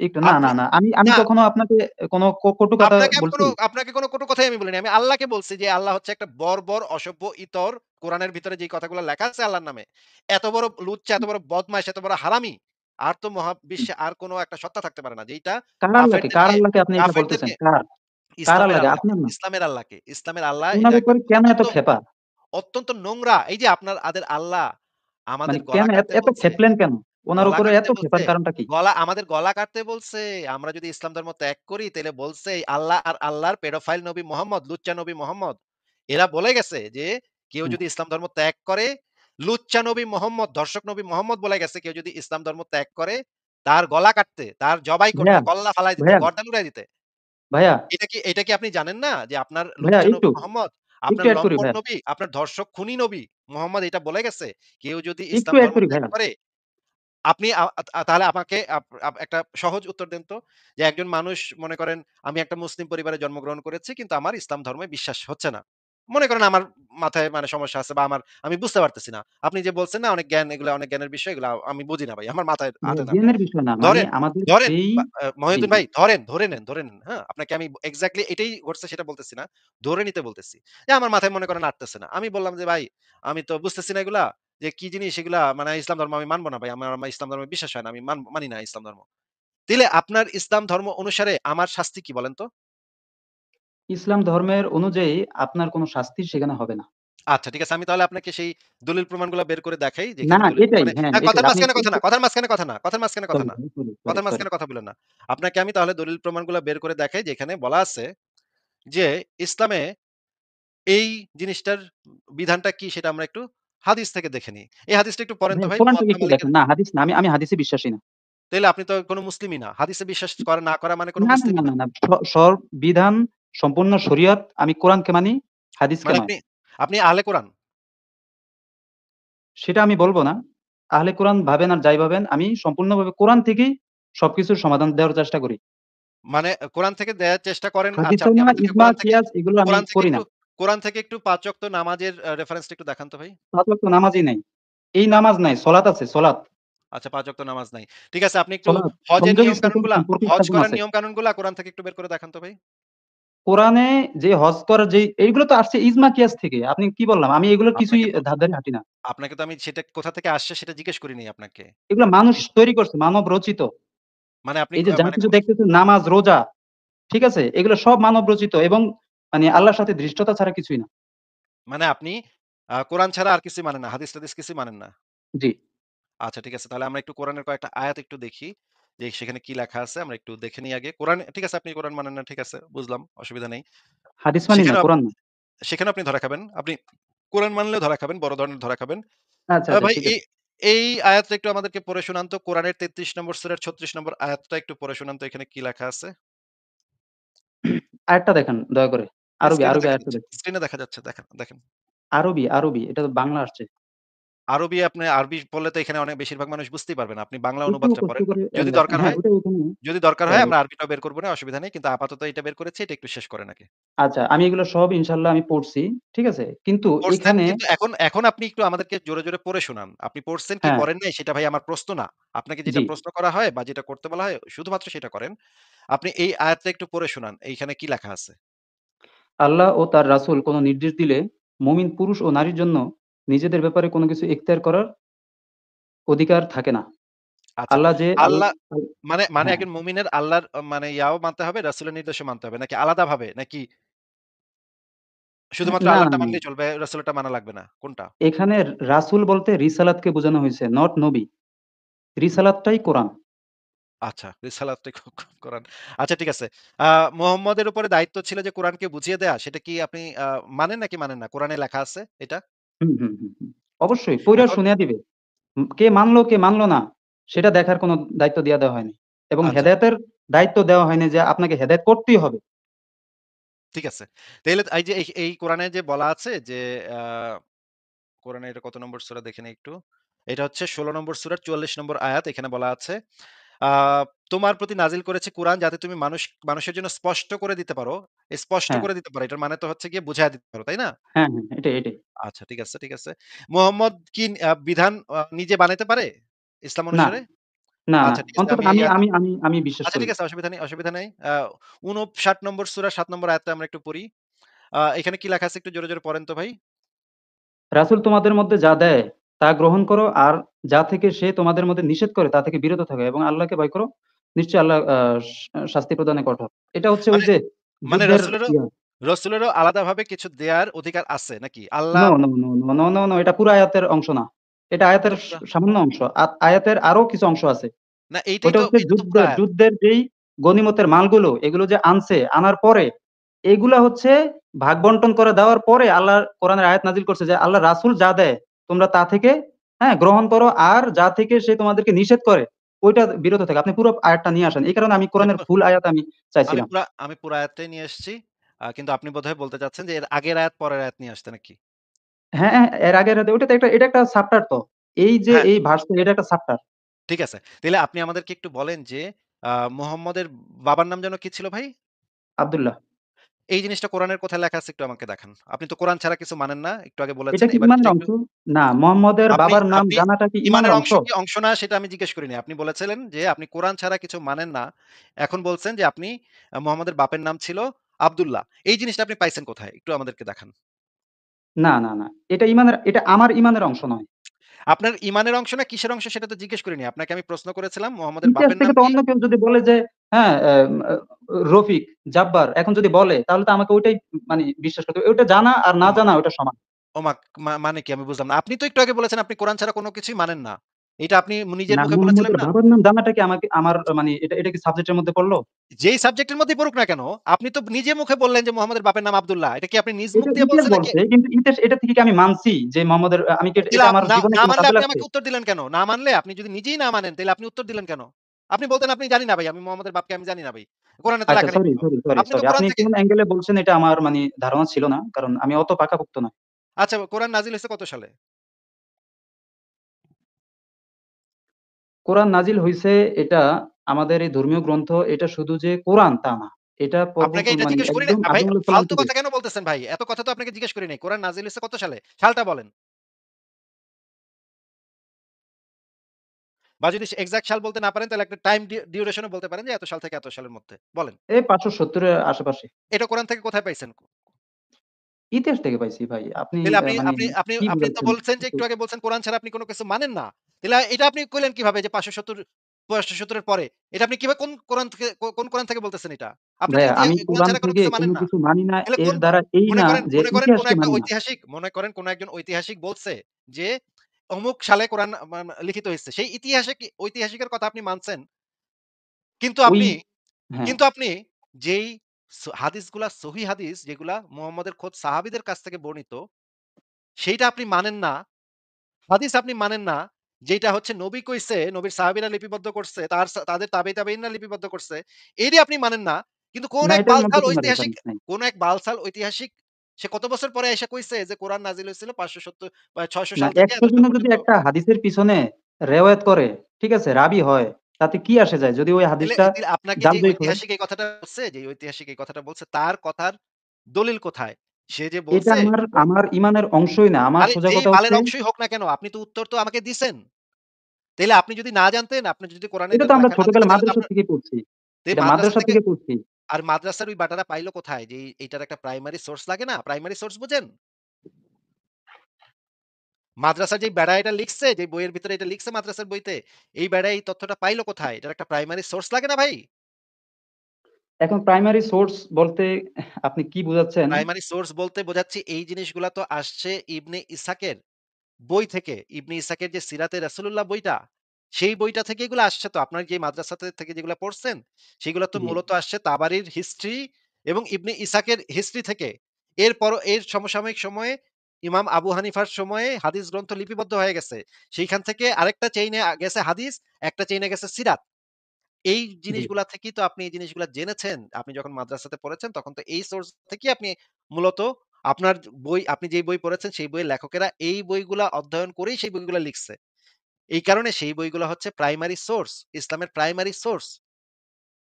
একটু না, আপনি না, না। আমি না কখনো আপনাকে কোনো কটু কথা বলছি? আপনাকে কোনো কটু কথাই আমি বলিনি। আমি আল্লাহকে বলছি যে আল্লাহ হচ্ছে একটা বর্বর, অসভ্য, ইতর। কোরআনের ভিতরে যে কথাগুলো লেখা আছে আল্লাহর নামে। এত বড় লুচ্চা, এত বড় বদমাইশ, এত বড় হারামি আর তো মহাবিশ্বে আর কোনো একটা সত্তা থাকতে পারে না। যেইটা কার কাফেরদেরকে আল্লাহকে আপনি এটা বলতেছেন? কাফেরদেরকে কার আল্লাহকে? আপনার না? ইসলামের আল্লাহ এটা উনার একটা উপরে কেন এত ক্ষেপা? অত্যন্ত নোংরা। এই যে আপনাদের আল্লাহ মানে আমাদের কেন গলা কাটতে এত বলছে। ক্ষেপলেন কেন? উনার গলা উপরে কাটতে এত বলছে। ক্ষেপার কারণটা কি? আমাদের গলা কাটতে বলছে। আমরা যদি ইসলাম ধর্ম ত্যাগ করি তাইলে বলছে এই আল্লাহ আর আল্লাহর পেডোফাইল নবী মোহাম্মদ, লুচ্চা নবী মোহাম্মদ। এরা বলে গেছে যে কেউ হ্যাঁ, যদি ইসলাম ধর্ম ত্যাগ করে, লুচ্চা নবী মোহাম্মদ, ধর্ষক নবী মোহাম্মদ বলে গেছে কেউ যদি ইসলাম ধর্ম ত্যাগ করে, তার গলা কাটতে, তার জবাই করতে, ভাইয়া, কল্লা ফালাই দিতে, ভাইয়া, গর্দান উড়ায় দিতে। ভাইয়া, এটা কি আপনি জানেন না যে আপনার ভাইয়া লুচ্চা নবী একটু, মোহাম্মদ, একটু আপনার এড করি লম্পট ভাইয়া। নবী, আপনার ধর্ষক খুনী নবী মোহাম্মদ এটা বলে গেছে কেউ যদি একটু ইসলাম এড ধর্ম করি ত্যাগ ভাইয়া। করে। আপনি তাহলে আমাকে একটা সহজ উত্তর দেন তো যে একজন মানুষ মনে করেন আমি একটা মুসলিম পরিবারে জন্মগ্রহণ করেছি কিন্তু আমার ইসলাম ধর্মে বিশ্বাস হচ্ছে না। মনে করেন আমার মাথায় মানে সমস্যা আছে বা আমি বুঝতে পারতেছি না। আপনি যে বলছেন না অনেক জ্ঞান, এগুলা অনেক জ্ঞানের বিষয়, এগুলা আমি বুঝি না ভাই। আমার মাথায় ভাইয়া আটে না। জ্ঞানের বিষয় না। মানে ধরেন, আমাদের ধরেন যেই জি, মহিউদ্দিন জি। ভাই ধরে নেন, হ্যাঁ? আপনাকে আমি এক্সাক্টলি এটাই ঘটছে সেটা বলতেছি না। ধরে নিতে বলতেছি। যে আমার মাথায় মনে করেন আটতেছে না। আমি বললাম যে, "ভাই আমি তো বুঝতেছি না এগুলা। যে কি জিনিস এগুলা মানে ইসলাম ধর্ম আমি মানব না ভাই। আমার ইসলাম ধর্মে বিশ্বাস হয় না। আমি মানি না ইসলাম ধর্ম।" তাইলে আপনার ইসলাম ধর্ম অনুসারে আমার শাস্তি কি বলেন তো? ইসলাম ধর্মের অনুযায়ী আপনার কোন শাস্তি সেখানে হবে না। আচ্ছা ঠিক আছে। আমি তাহলে আপনাকে সেই দলিল প্রমাণগুলা বের করে দেখাই না, যেখানে দলিল এটাই। প্রমাণে হ্যাঁ, এটাই। কথার আপনি মাঝখানে একটু, কথা না, একটু কথার মাঝখানে কথা না, কথার মাঝখানে কথা সরি না। ভাই, সরি, কথার সরি। মাঝখানে কথা বলেন না। আপনাকে আমি তাহলে দলিল প্রমাণগুলা বের করে দেখাই যেখানে বলা আছে যে ইসলামে এই জিনিসটার বিধানটা কি সেটা আমরা একটু হাদিস থেকে দেখে নিই। এই হাদিসটা একটু পড়েন তো ভাইয়া ভাই কোরআন থেকে মুয়াত্তা একটু মালিকের। দেখেন। না, হাদিস না। আমি হাদিসে বিশ্বাসী না। তাইলে আপনি তো কোন মুসলিমই না। হাদিসে বিশ্বাস করা না করা মানে কোন না, না, না, মুসলিমই না। না, না। সব বিধান সম্পূর্ণ শরিয়ত আমি কোরআনকে মানি, হাদিসকে মানে নয়। আপনি আহলে কোরআন। সেটা আমি বলব না। আহলে কোরআন ভাবেন আর যাই ভাবেন, আমি সম্পূর্ণভাবে কোরআন থেকেই সবকিছুর সমাধান দেওয়ার চেষ্টা করি। মানে কোরআন থেকে দেয়ার চেষ্টা করেন। হাদিস আচ্ছা আপনি আলমা, আমাদেরকে ইজমা, কিয়াস এগুলো আমি করি না। কোরআন থেকে একটু ৫ ওয়াক্ত নামাজের রেফারেন্সটা একটু দেখান তো ভাই। ৫ ওয়াক্ত নামাজই নাই। এই নামাজ নাই, সলাত আছে, সলাত। আচ্ছা ৫ ওয়াক্ত নামাজ নাই। ঠিক আছে আপনি একটু সলাত হজের সংযোগ নিয়ম স্থাপন কানুনগুলা, সম্পর্কে হজ স্থাপন করার আছে। নিয়ম কানুনগুলা কোরআন থেকে একটু বের করে দেখান তো ভাই। কোরআনে যে হজ করার যে এইগুলো তো আসছে ইজমা কিয়াস থেকে। আপনি কি বললাম? আমি এগুলোর কিছুই আপনাকে তো ধার ধারে হাঁটি না। আপনাকে তো আমি সেটা কোথা থেকে আসছে সেটা জিজ্ঞেস করিনি আপনাকে। এগুলো মানুষ তৈরি করছে, মানব রচিত। মানে আপনি এই যে যা মানে কিছু দেখতেছেন নামাজ, রোজা, ঠিক আছে? এগুলো সব মানব রচিত এবং মানে আল্লাহর সাথে ধৃষ্টতা ছাড়া কিছুই না। আপনি কোরআন ছাড়া আর কিছুই মানেন না। হাদিস-টাদিস কিছুই মানেন না। জি। আচ্ছা ঠিক আছে। তাহলে আমরা একটু কোরআনের কয়েকটা আয়াত একটু দেখি। যে সেখানে কি লেখা আছে আমরা একটু দেখে নিই আগে। কোরআন ঠিক আছে আপনি কোরআন মানেন না ঠিক আছে বুঝলাম অসুবিধা নেই। হাদিস মানি না, সেখানেও কোরআন না। সেখানেও আপনি ধরা খাবেন। আপনি কোরআন মানলেও ধরা খাবেন, বড় ধরনের ধরা খাবেন। আচ্ছা, আচ্ছা ভাই ঠিক এই আছে। এই আয়াতটা একটু আমাদেরকে পড়ে শোনান তো। কোরআনের ৩৩ নম্বর সূরার ৩৬ নম্বর আয়াতটা একটু পড়ে শোনান তো এখানে কি লেখা আছে? আরেকটা দেখান দয়া করে। আরবি, স্ক্রিনে আরবি দেখা আয়াতটা যাচ্ছে। দেখছি। স্ক্রিনে দেখা যাচ্ছে। দেখেন, দেখেন। আরবি, আরবি। এটা তো বাংলা আসছে। আপনি আরবি পড়লে তো এখানে অনেক বেশিরভাগ মানুষ বুঝতেই পারবে না। আপনি বাংলা একটু অনুবাদটা কষ্ট পড়েন। করে যদি লেখা দরকার হ্যাঁ, হয় ওটা ওখানে যদি দরকার অ্যা হয় আমরা আরবিটাও বের করব না, অসুবিধা নেই। কিন্তু আপাতত এটা বের করেছি, এটা একটু শেষ করেন আগে। আচ্ছা, আমি এগুলো সব ইনশাআল্লাহ আমি পড়ছি। ঠিক আছে? কিন্তু পড়ছেন এখানে কিন্তু এখন আপনি একটু আমাদেরকে জোরে, জোরে পড়ে শোনান। আপনি পড়ছেন কি হ্যাঁ, পড়েন নাই সেটা ভাই আমার প্রশ্ন না। আপনাকে জি। যেটা প্রশ্ন করা হয় বা যেটা করতে বলা হয় শুধুমাত্র সেটা করেন। আপনি এই আয়াতটা একটু পড়ে শোনান। এইখানে কি লেখা আছে? আল্লাহ ও তার রাসূল কোন নির্দেশ দিলে মুমিন পুরুষ ও নারীর জন্য নিজেদের ব্যাপারে কোন কিছু ইখতিয়ার করার অধিকার থাকে না। আচ্ছা। আল্লাহ যে আল আল্লাহ আল মানে হ্যাঁ, একজন মুমিনের আল্লাহর মানে ইয়াও মানতে হবে, রাসূলের নির্দেশও মানতে হবে নাকি আলাদাভাবে? নাকি শুধুমাত্র না, না, আল্লাহরটা না। মানলেই চলবে, রাসূলেরটা মানা লাগবে না? কোনটা? এখানে রাসূল বলতে রিসালাতকে বোঝানো হয়েছে, নট নবী। রিসালাতটাই কোরআন। আচ্ছা, রিসালাতটা কোরআন। আচ্ছা ঠিক আছে। আ মুহাম্মদের উপরে দায়িত্ব ছিল যে কোরআনকে বুঝিয়ে দেয়া। সেটা কি আপনি মানেন নাকি মানেন না? কোরআনে লেখা আছে এটা? হুম, হুম, হুম, হুম। অবশ্যই পইড়া এখন শুনিয়া দিবে। কে মানলো, কে মানলো না সেটা দেখার কোন দায়িত্ব দিয়া দেওয়া হয়নি। এবং আচ্ছা হেদায়েতের দায়িত্ব দেওয়া হয়নি যে আপনাকে হেদায়েত করতেই হবে। ঠিক আছে। তাইলে এই যে এই কোরআনে যে বলা আছে যে আ কোরআনে এটা কত নম্বর সূরা দেখে নেই একটু। এটা হচ্ছে ১৬ নম্বর সূরার ৪৪ নম্বর আয়াত। এখানে বলা আছে, আ "তোমার প্রতি নাজিল করেছি কুরআন যাতে তুমি মানুষের জন্য স্পষ্ট করে দিতে পারো।" স্পষ্ট হ্যাঁ, করে দিতে পারো। এটার মানে তো হচ্ছে গিয়ে বুঝায় দিতে পারো, তাই না? হ্যাঁ, হ্যাঁ, এটাই, এটাই। আচ্ছা ঠিক আছে, ঠিক আছে। মুহাম্মদ কি বিধান নিজে বানাইতে পারে ইসলাম না, অনুসারে? না, না। আচ্ছা ঠিক আছে। অন্তত আমি এই আমি আয়াত আমি আমি আমি বিশ্বাস আচ্ছা করি। ঠিক আছে, অসুবিধা নেই, অসুবিধা নেই। ৫৯ নম্বর সূরা ৭ নম্বর আয়াতটা আমরা একটু পড়ি। এখানে কি লেখা আছে একটু জোরে, জোরে পড়েন তো ভাই। রাসূল তোমাদের মধ্যে যা দেয় তা গ্রহণ করো আর যা থেকে সে তোমাদের মধ্যে নিষেধ করে তা থেকে বিরত থাকো এবং আল্লাহকে ভয় করো। নিশ্চয়ই আল্লাহ শাস্তি প্রদানে কঠোর। এটা হচ্ছে ওই মানে যে মানে যুদ্ধের ইয়া রাসূলেরও আলাদাভাবে কিছু দেয়ার অধিকার আছে নাকি? আল্লাহ no, no, no, no, no, no, no এটা পুরা আয়াতের অংশ না। এটা আয়াতের এটা পুরা সামান্য অংশ। আয়াতের আরো কিছু অংশ আছে। না ওইটা হচ্ছে এইটা তো পুরা আয়াত। যুদ্ধের যেই গনিমতের মালগুলো এগুলো যে আনছে, আনার পরে এগুলা হচ্ছে ভাগ বন্টন করে দেওয়ার পরে আল্লাহ কোরআনের আয়াত নাজিল করছে যে আল্লাহ রাসূল যা দেয় তোমরা তা থেকে গ্রহণ করো আর যা থেকে সে তোমাদেরকে নিষেধ করে ওইটা বিরত থেকে। আপনি পুরো আয়াতটা নিয়ে আসেন। এই কারণে আমি আমি কোরআনের পু ফুল আয়াত আমি চাইছিলাম। আমি পুরা আয়াতটাই নিয়ে এসেছি। কিন্তু আপনি বোধহয় বলতে চাচ্ছেন যে এর আগের আয়াত পরের আয়াত নিয়ে আসতে নাকি? হ্যাঁ, হ্যাঁ, এর আগের ওটা তো এটা একটা চ্যাপ্টার তো। এই যে হ্যাঁ, এই ভার্স এটা একটা চ্যাপ্টার। ঠিক আছে। তাইলে আপনি আমাদেরকে একটু বলেন যে মুহাম্মদের বাবার নাম যেন কি ছিল ভাই? আব্দুল্লাহ। এই জিনিসটা কোরআনের কোথায় লেখা আছে একটু আমাকে দেখান। আপনি তো কোরআন ছাড়া কিছু মানেন না। একটু আগে এটা বলেছেন। কি এবার ইমানের এটা একটু অংশ? না, মোহাম্মদের আপনি বাবার নাম আপনি জানাটা কি ইমানের ইমানের অংশ? অংশ কি অংশ না সেটা আমি জিজ্ঞেস করিনি। আপনি বলেছিলেন যে আপনি কোরআন ছাড়া কিছু মানেন না। এখন বলছেন যে আপনি মুহাম্মদের বাপের নাম ছিল আব্দুল্লাহ। এই জিনিসটা আপনি পাইছেন কোথায়? একটু আমাদেরকে দেখান। না, না, না। এটা আমার ইমানের অংশ নয়। আপনার ইমানের অংশ না কিসের অংশ সেটা তো জিজ্ঞেস করিনি। আপনাকে আমি প্রশ্ন করেছিলাম মুহাম্মদের ইতিহাস বাপের থেকে নাম তো কি? অন্য কেউ যদি বলে যে হ্যাঁ, রফিক, জাব্বার এখন যদি বলে তাহলে তো আমাকে ওইটাই মানে বিশ্বাস করতে হবে। ওটা জানা আর না ওমা জানা ওটা সমান। ওমা মানে কি আমি বুঝলাম না। আপনি তো একটু আগে বলেছেন আপনি কোরআন ছাড়া কোন কিছুই মানেন না। এটা আপনি নিজের না মুখে বলেছিলেন মুহাম্মদের না? বাবার নাম জানাটা কি আমার মানে এটা কি সাবজেক্টের মধ্যে পড়লো? যেই সাবজেক্টের মধ্যেই পড়ুক না কেন, আপনি তো নিজে মুখে বললেন যে মুহাম্মদের বাপের নাম আব্দুল্লাহ। এটা কি আপনি নিজ মুখ এটা দিয়ে ইতিহাস বলছেন নাকি? বলছে কিন্তু ইতিহাস এটা থেকে কি আমি মানছি যে মোহাম্মদের আমি কি তাইলে এটা আমার জীবনে না কোনো মানলে কাজে আপনি লাগছে? আমাকে উত্তর দিলেন কেন? না মানলে আপনি যদি নিজেই না মানেন তাইলে আপনি উত্তর দিলেন কেন? আপনি বলতেন আপনি জানি না ভাই। আমি মুহাম্মদের বাপকে আমি জানি না ভাই। কোরআনে তো আচ্ছা লেখা নেই সরি, তো। সরি, সরি, আপনি তো সরি। কোরআন আপনি থেকে কোন অ্যাঙ্গেলে বলছেন এটা আমার মানে ধারণা ছিল না। কারণ আমি অত পাকাপোক্ত না। আচ্ছা কোরআন নাজিল হইছে কত সালে? কোরআন নাজিল হইছে এটা আমাদের এই ধর্মীয় গ্রন্থ এটা শুধু যে কোরআন তা না। এটা আপনাকে এটা মানে জিজ্ঞেস করি একদম না ভাই আদম আলাইহিস সালাম ফালতু থেকে কথা কেন বলতেছেন ভাই? এত কথা তো আপনাকে জিজ্ঞেস করি নাই। কোরআন নাজিল হইছে কত সালে? সালটা বলেন। বা যদি এক্সাক্ট সাল বলতে না পারেন তাহলে একটা টাইম ডিউরেশন ও বলতে পারেন যে এত সাল থেকে এত সালের মধ্যে। বলেন। এই ৫৭০ এর আশেপাশে। এটা কোরআন থেকে কোথায় পাইছেন? ইতিহাস থেকে পাইছি ভাই। আপনি তাইলে আপনি মানে আপনি আপনি কি আপনি তো বুঝাচ্ছেন? বলছেন যে একটু আগে বলছেন কোরআন ছাড়া আপনি কোন কিছু মানেন না। তাইলে এটা আপনি কইলেন কিভাবে যে ৫৭০ এর পরে? এটা আপনি কিভাবে কোন কোরআন থেকে বলতেছেন এটা? আপনি তো ভাইয়া আমি কোরআন কোরআন ছাড়া কোন থেকে কিছু কোন মানেন না। কিছু মানি না তাহলে এর দ্বারা এই না যে ইতিহাসকে মানি না। মনে করেন কোন একজন ঐতিহাসিক বলছে যে অমুক সালে কোরআন লিখিত হইছে। সেই ঐতিহাসিকের কথা আপনি মানছেন। কিন্তু ওই আপনি হ্যাঁ, কিন্তু আপনি যেই হাদিসগুলা সহিহ হাদিস যেগুলা মুহাম্মদের খোদ সাহাবীদের কাছ থেকে বর্ণিত, সেইটা আপনি মানেন না। হাদিস আপনি মানেন না। যেটা হচ্ছে নবী কইছে, নবীর সাহাবীরা লিপিবদ্ধ করছে, তাদের তাবেঈনরা লিপিবদ্ধ করছে। এরই আপনি মানেন না। কিন্তু কোন না, এক এটার মধ্যে বালছাল কোনো ঐতিহাসিক রেফারেন্স নাই। কোন এক বালছাল ঐতিহাসিক সে কত বছর পরে এসে কইছে যে কোরআন নাজিল হয়েছিল ৫৭০ বা ৬০০ না, সাল থেকে ১০০ এতটা জনে যদি পর্যন্ত। একটা হাদিসের পিছনে রেওয়ায়েত করে, ঠিক আছে? রাবি হয়, তাতে কি আসে যায়? যদি ওই তাইলে হাদিসটা তাইলে আপনাকে যে জাল-জয়ীফ হয়? ঐতিহাসিক এই কথাটা বলছে, যে ঐতিহাসিক এই কথাটা বলছে তার কথার দলিল কোথায়? সে যে এটা বলছে, আমার ইমানের অংশই না। আমার আরে সোজা যেই কথা হচ্ছে, বালের অংশই হোক না কেন, আপনি তো উত্তর তো আমাকে দিছেন। তাইলে আপনি যদি না জানতেন, আপনি যদি কোরআনের এটা তো আমরা লেখা না ছোটকালে থাকতো তাহলে তো মাদ্রাসা আপনার থেকে পড়ছি। এই এটা মাদ্রাসা মাদ্রাসা থেকে, থেকে পড়ছি। আর মাদ্রাসার ওই ব্যাটারা পাইলো কোথায়? যে এইটার একটা প্রাইমারি সোর্স লাগে না? প্রাইমারি সোর্স বুঝেন? মাদ্রাসার যেই বেড়া এটা লিখছে, যে বইয়ের ভিতরে এটা লিখছে মাদ্রাসার বইতে, এই বেড়া এই তথ্যটা পাইলো কোথায়? এটার একটা প্রাইমারি সোর্স লাগে না ভাই? এখন প্রাইমারি সোর্স বলতে আপনি কি বুঝাচ্ছেন? প্রাইমারি সোর্স বলতে বোঝাচ্ছি এই জিনিসগুলা তো আসছে ইবনে ইসহাকের বই থেকে। ইবনে ইসহাকের যে সিরাতে রাসূলুল্লাহ বইটা, সেই বইটা থেকে এগুলো আসছে তো। আপনার যে মাদ্রাসাতে থেকে যেগুলা পড়ছেন, সেগুলো তো জি, মূলত আসছে তাবারির হিস্ট্রি এবং ইবনে ইসহাকের হিস্ট্রি থেকে। এর সমসাময়িক সময়ে ইমাম আবু হানিফার সময়ে হাদিস গ্রন্থ লিপিবদ্ধ হয়ে গেছে। সেইখান থেকে আরেকটা চেইনে গেছে হাদিস, একটা চেইনে গেছে সিরাত। এই জি। জিনিসগুলা থেকেই তো আপনি এই জিনিসগুলা জেনেছেন। আপনি যখন মাদ্রাসাতে পড়েছেন তখন তো এই সোর্স থেকেই আপনি মূলত আপনার বই, আপনি যেই বই পড়েছেন সেই বইয়ের লেখকেরা এই বইগুলা অধ্যয়ন করেই সেই বইগুলা লিখছে। এই কারণে সেই বইগুলা হচ্ছে প্রাইমারি সোর্স, ইসলামের প্রাইমারি সোর্স।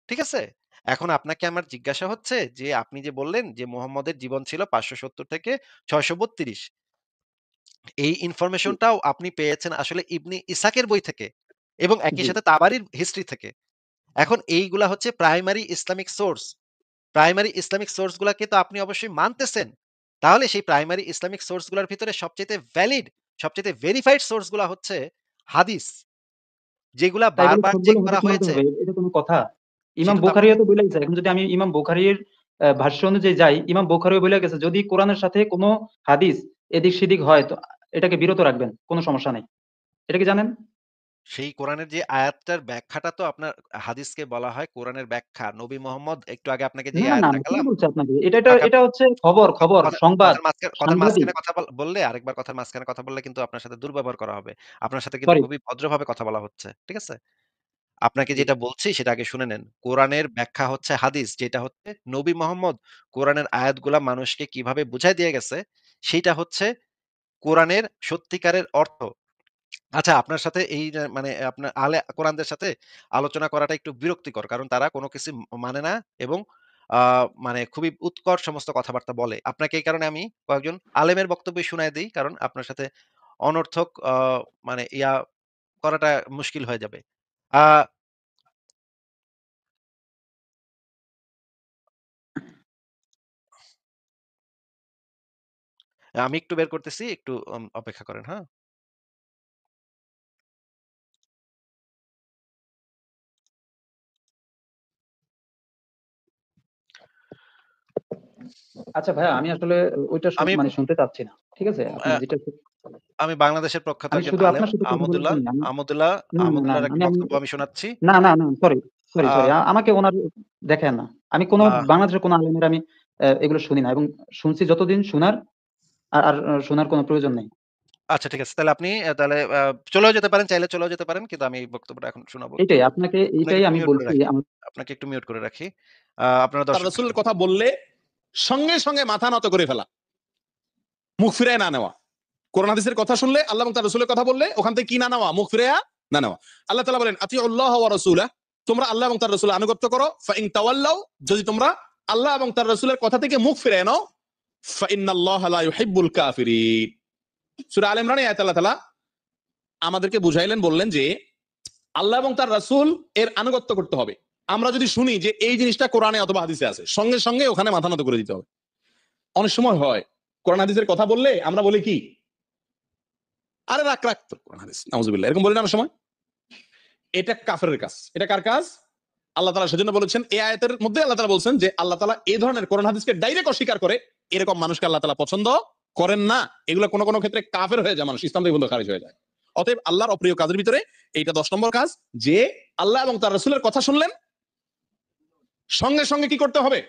ঠিক আছে? এখন আপনাকে আমার জিজ্ঞাসা হচ্ছে যে আপনি যে বললেন যে মুহাম্মদের জীবন ছিল ৫৭০ থেকে ৬৩২। এই জি। ইনফরমেশনটাও আপনি পেয়েছেন আসলে ইবনে ইসহাকের বই থেকে এবং একই জি। সাথে তাবারির হিস্ট্রি থেকে। এখন এইগুলা হচ্ছে primary Islamic source. Primary Islamic source গুলাকে তো আপনি অবশ্যই মানতেছেন। তাহলে সেই প্রাইমারি ইসলামিক সোর্স গুলার ভিতরে সবচাইতে ভ্যালিড, সবচাইতে ভেরিফাইড সোর্স গুলা হচ্ছে হাদিস। যেগুলা তাই বলে বারবার চেক সবগুলো করা হাদিস মানতে হয়েছে। হবে? এটা কোনো কথা? ইমাম সেটা তো বুখারীও তো বইলা গেছে। এখন যদি আমি ইমাম বুখারীর ভাষ্য অনুযায়ী যাই, ইমাম বুখারীও বইলা গেছে যদি কোরআনের সাথে কোনো হাদিস এদিক-সেদিক হয় তো এটাকে বিরত রাখবেন। কোনো সমস্যা নাই। এটা কি জানেন? সেই কোরআনের যে আয়াতটার ব্যাখ্যাটা তো আপনার হাদিসকে বলা হয় কোরআনের ব্যাখ্যা। নবী মোহাম্মদ একটু আগে আপনাকে যে না, না, আয়াত না। কে দেখালাম, বলছে আপনাকে? এটা এটা ফাঁকা এটা হচ্ছে খবর, খবর, কথা সংবাদ, কথার সাংবাদিক। মাঝখানে কথা বললে আরেকবার কথার মাঝখানে কথা বললে কিন্তু আপনার সাথে দুর্ব্যবহার করা হবে। আপনার সাথে কিন্তু সরি। খুবই ভদ্রভাবে কথা বলা হচ্ছে। ঠিক আছে? আপনাকে জি, যেটা বলছি সেটা আগে শুনে নেন। কোরআনের ব্যাখ্যা হচ্ছে হাদিস, যেটা হচ্ছে নবী মোহাম্মদ কোরআনের আয়াতগুলা মানুষকে কিভাবে বুঝায় দিয়ে গেছে, সেইটা হচ্ছে কোরআনের সত্যিকারের অর্থ। আচ্ছা, আপনার সাথে এই যে মানে আপনার আলে কোরআনদের সাথে আলোচনা করাটা একটু বিরক্তিকর। কারণ তারা কোন কিছু মানে না এবং আ মানে খুবই উৎকট সমস্ত কথাবার্তা বলে। আপনাকে এই কারণে আমি কয়েকজন আলেমের বক্তব্য শুনায় দেই। কারণ আপনার সাথে অনর্থক মানে করাটা মুশকিল হয়ে যাবে। আ আমি একটু বের করতেছি, একটু অপেক্ষা করেন, হ্যাঁ? আচ্ছা ভাইয়া, আমি আসলে ওইটা আমি মানে শুনতে চাচ্ছি না। ঠিক আছে? উম আপনি আ যেটা আমি বাংলাদেশের প্রখ্যাত আমি একজন শুধু আলেম আপনার সাথে কথা বলার আহমদুল্লাহ, জন্য আমি আহমদুল্লাহ, না, না, না, আহমদুল্লাহর না, একটা বক্তব্য আমি শোনাচ্ছি। না, না, না, সরি, সরি, সরি। আ আমাকে উনার দেখেন না। আমি কোন আ বাংলাদেশের কোন আলেমের আমি এগুলো শুনি না এবং শুনছি যতদিন শোনার আর আর শোনার কোন প্রয়োজন নেই। আচ্ছা, ঠিক আছে। তাহলে আপনি তাহলে চলেও যেতে পারেন, চাইলে চলেও যেতে পারেন। কিন্তু আমি এই বক্তব্যটা এখন শোনাবো একটু। এটাই আপনাকে এইটাই একটু আমি মিউট করে বলছি রাখি। আমার আপনাকে একটু মিউট করে রাখি। আপনারা তার দর্শক রসুলের কথা বললে সঙ্গে সঙ্গে মাথা নত করে ফেলা, মুখ ফিরায় না নেওয়া। কোরআন হাদিসের কথা শুনলে, আল্লাহ এবং তার রসুলের কথা বললে ওখান থেকে কি না নেওয়া, মুখ ফিরায়া না নেওয়া। আল্লাহ তাআলা বলেন আতিউল্লাহ ওয়া রাসূলা, তোমরা আল্লাহ এবং তার রসুলের আনুগত্য করো। ফাইন তাওয়াল্লাউ, যদি তোমরা আল্লাহ এবং তার রসুলের কথা থেকে মুখ ফিরায় নাও, ফাইন্নাল্লাহা লা ইউহিব্বুল কাফিরিন। সূরা আলে ইমরানে আয়াত আল্লাহ তাআলা আমাদেরকে বুঝাইলেন, বললেন যে আল্লাহ এবং তার রাসূল এর আনুগত্য করতে হবে। আমরা যদি শুনি যে এই জিনিসটা কোরআনে অথবা হাদিসে আছে, সঙ্গে সঙ্গে ওখানে মাথা নত করে দিতে হবে। অনেক সময় হয় কোরআন হাদিসের কথা বললে আমরা বলি কি, আরে রাখ রাখ তোর কোরআন হাদিস, নাউজুবিল্লাহ, এরকম বলি না অনেক সময়। এটা কাফেরের কাজ। এটা কার কাজ? আল্লাহ তাআলা সেজন্য বলেছেন এই আয়াতের মধ্যে, আল্লাহ তাআলা বলছেন যে আল্লাহ তাআলা এই ধরনের কোরআন হাদিসকে ডাইরেক্ট অস্বীকার করে এরকম মানুষকে আল্লাহ তাআলা পছন্দ করেন না। এগুলো কোনো কোনো ক্ষেত্রে কাফের হয়ে যায়, মানুষ ইসলাম থেকে বন্ধু খারিজ হয়ে যায়। অতএব আল্লাহর অপ্রিয় কাজের ভিতরে এইটা 10 নম্বর কাজ, যে আল্লাহ এবং তার রাসূলের কথা শুনলেন সঙ্গে সঙ্গে কি করতে হবে?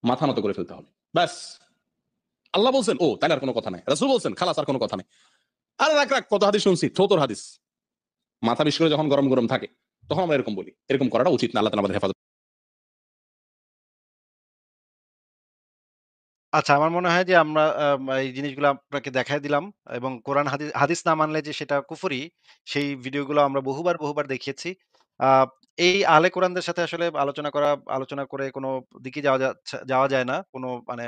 মাথা নত করে ফেলতে হবে। ব্যাস। আল্লাহ বলছেন, ও তাহলে আর কোনো কথা নাই। রাসূল বলছেন, খালাস, আর কোনো কথা নাই। আরে রাখ রাখ, কত হাদিস শুনছি, তোর হাদিস। মাথা বিশেষ করে যখন গরম গরম থাকে তখন আমরা এরকম বলি। এরকম করাটা উচিত না। আল্লাহ তাআলা আমাদের হেফাজত আচ্ছা, আমার মনে হয় যে আমরা এই জিনিসগুলো আপনাকে দেখায় দিলাম এবং কোরআন হাদিস না মানলে যে সেটা কুফরি, সেই ভিডিওগুলো আমরা বহুবার দেখিয়েছি। আ এই আহলে কোরআনদের সাথে আসলে আলোচনা করে কোনো দিকে যাওয়া যায় না। কোনো মানে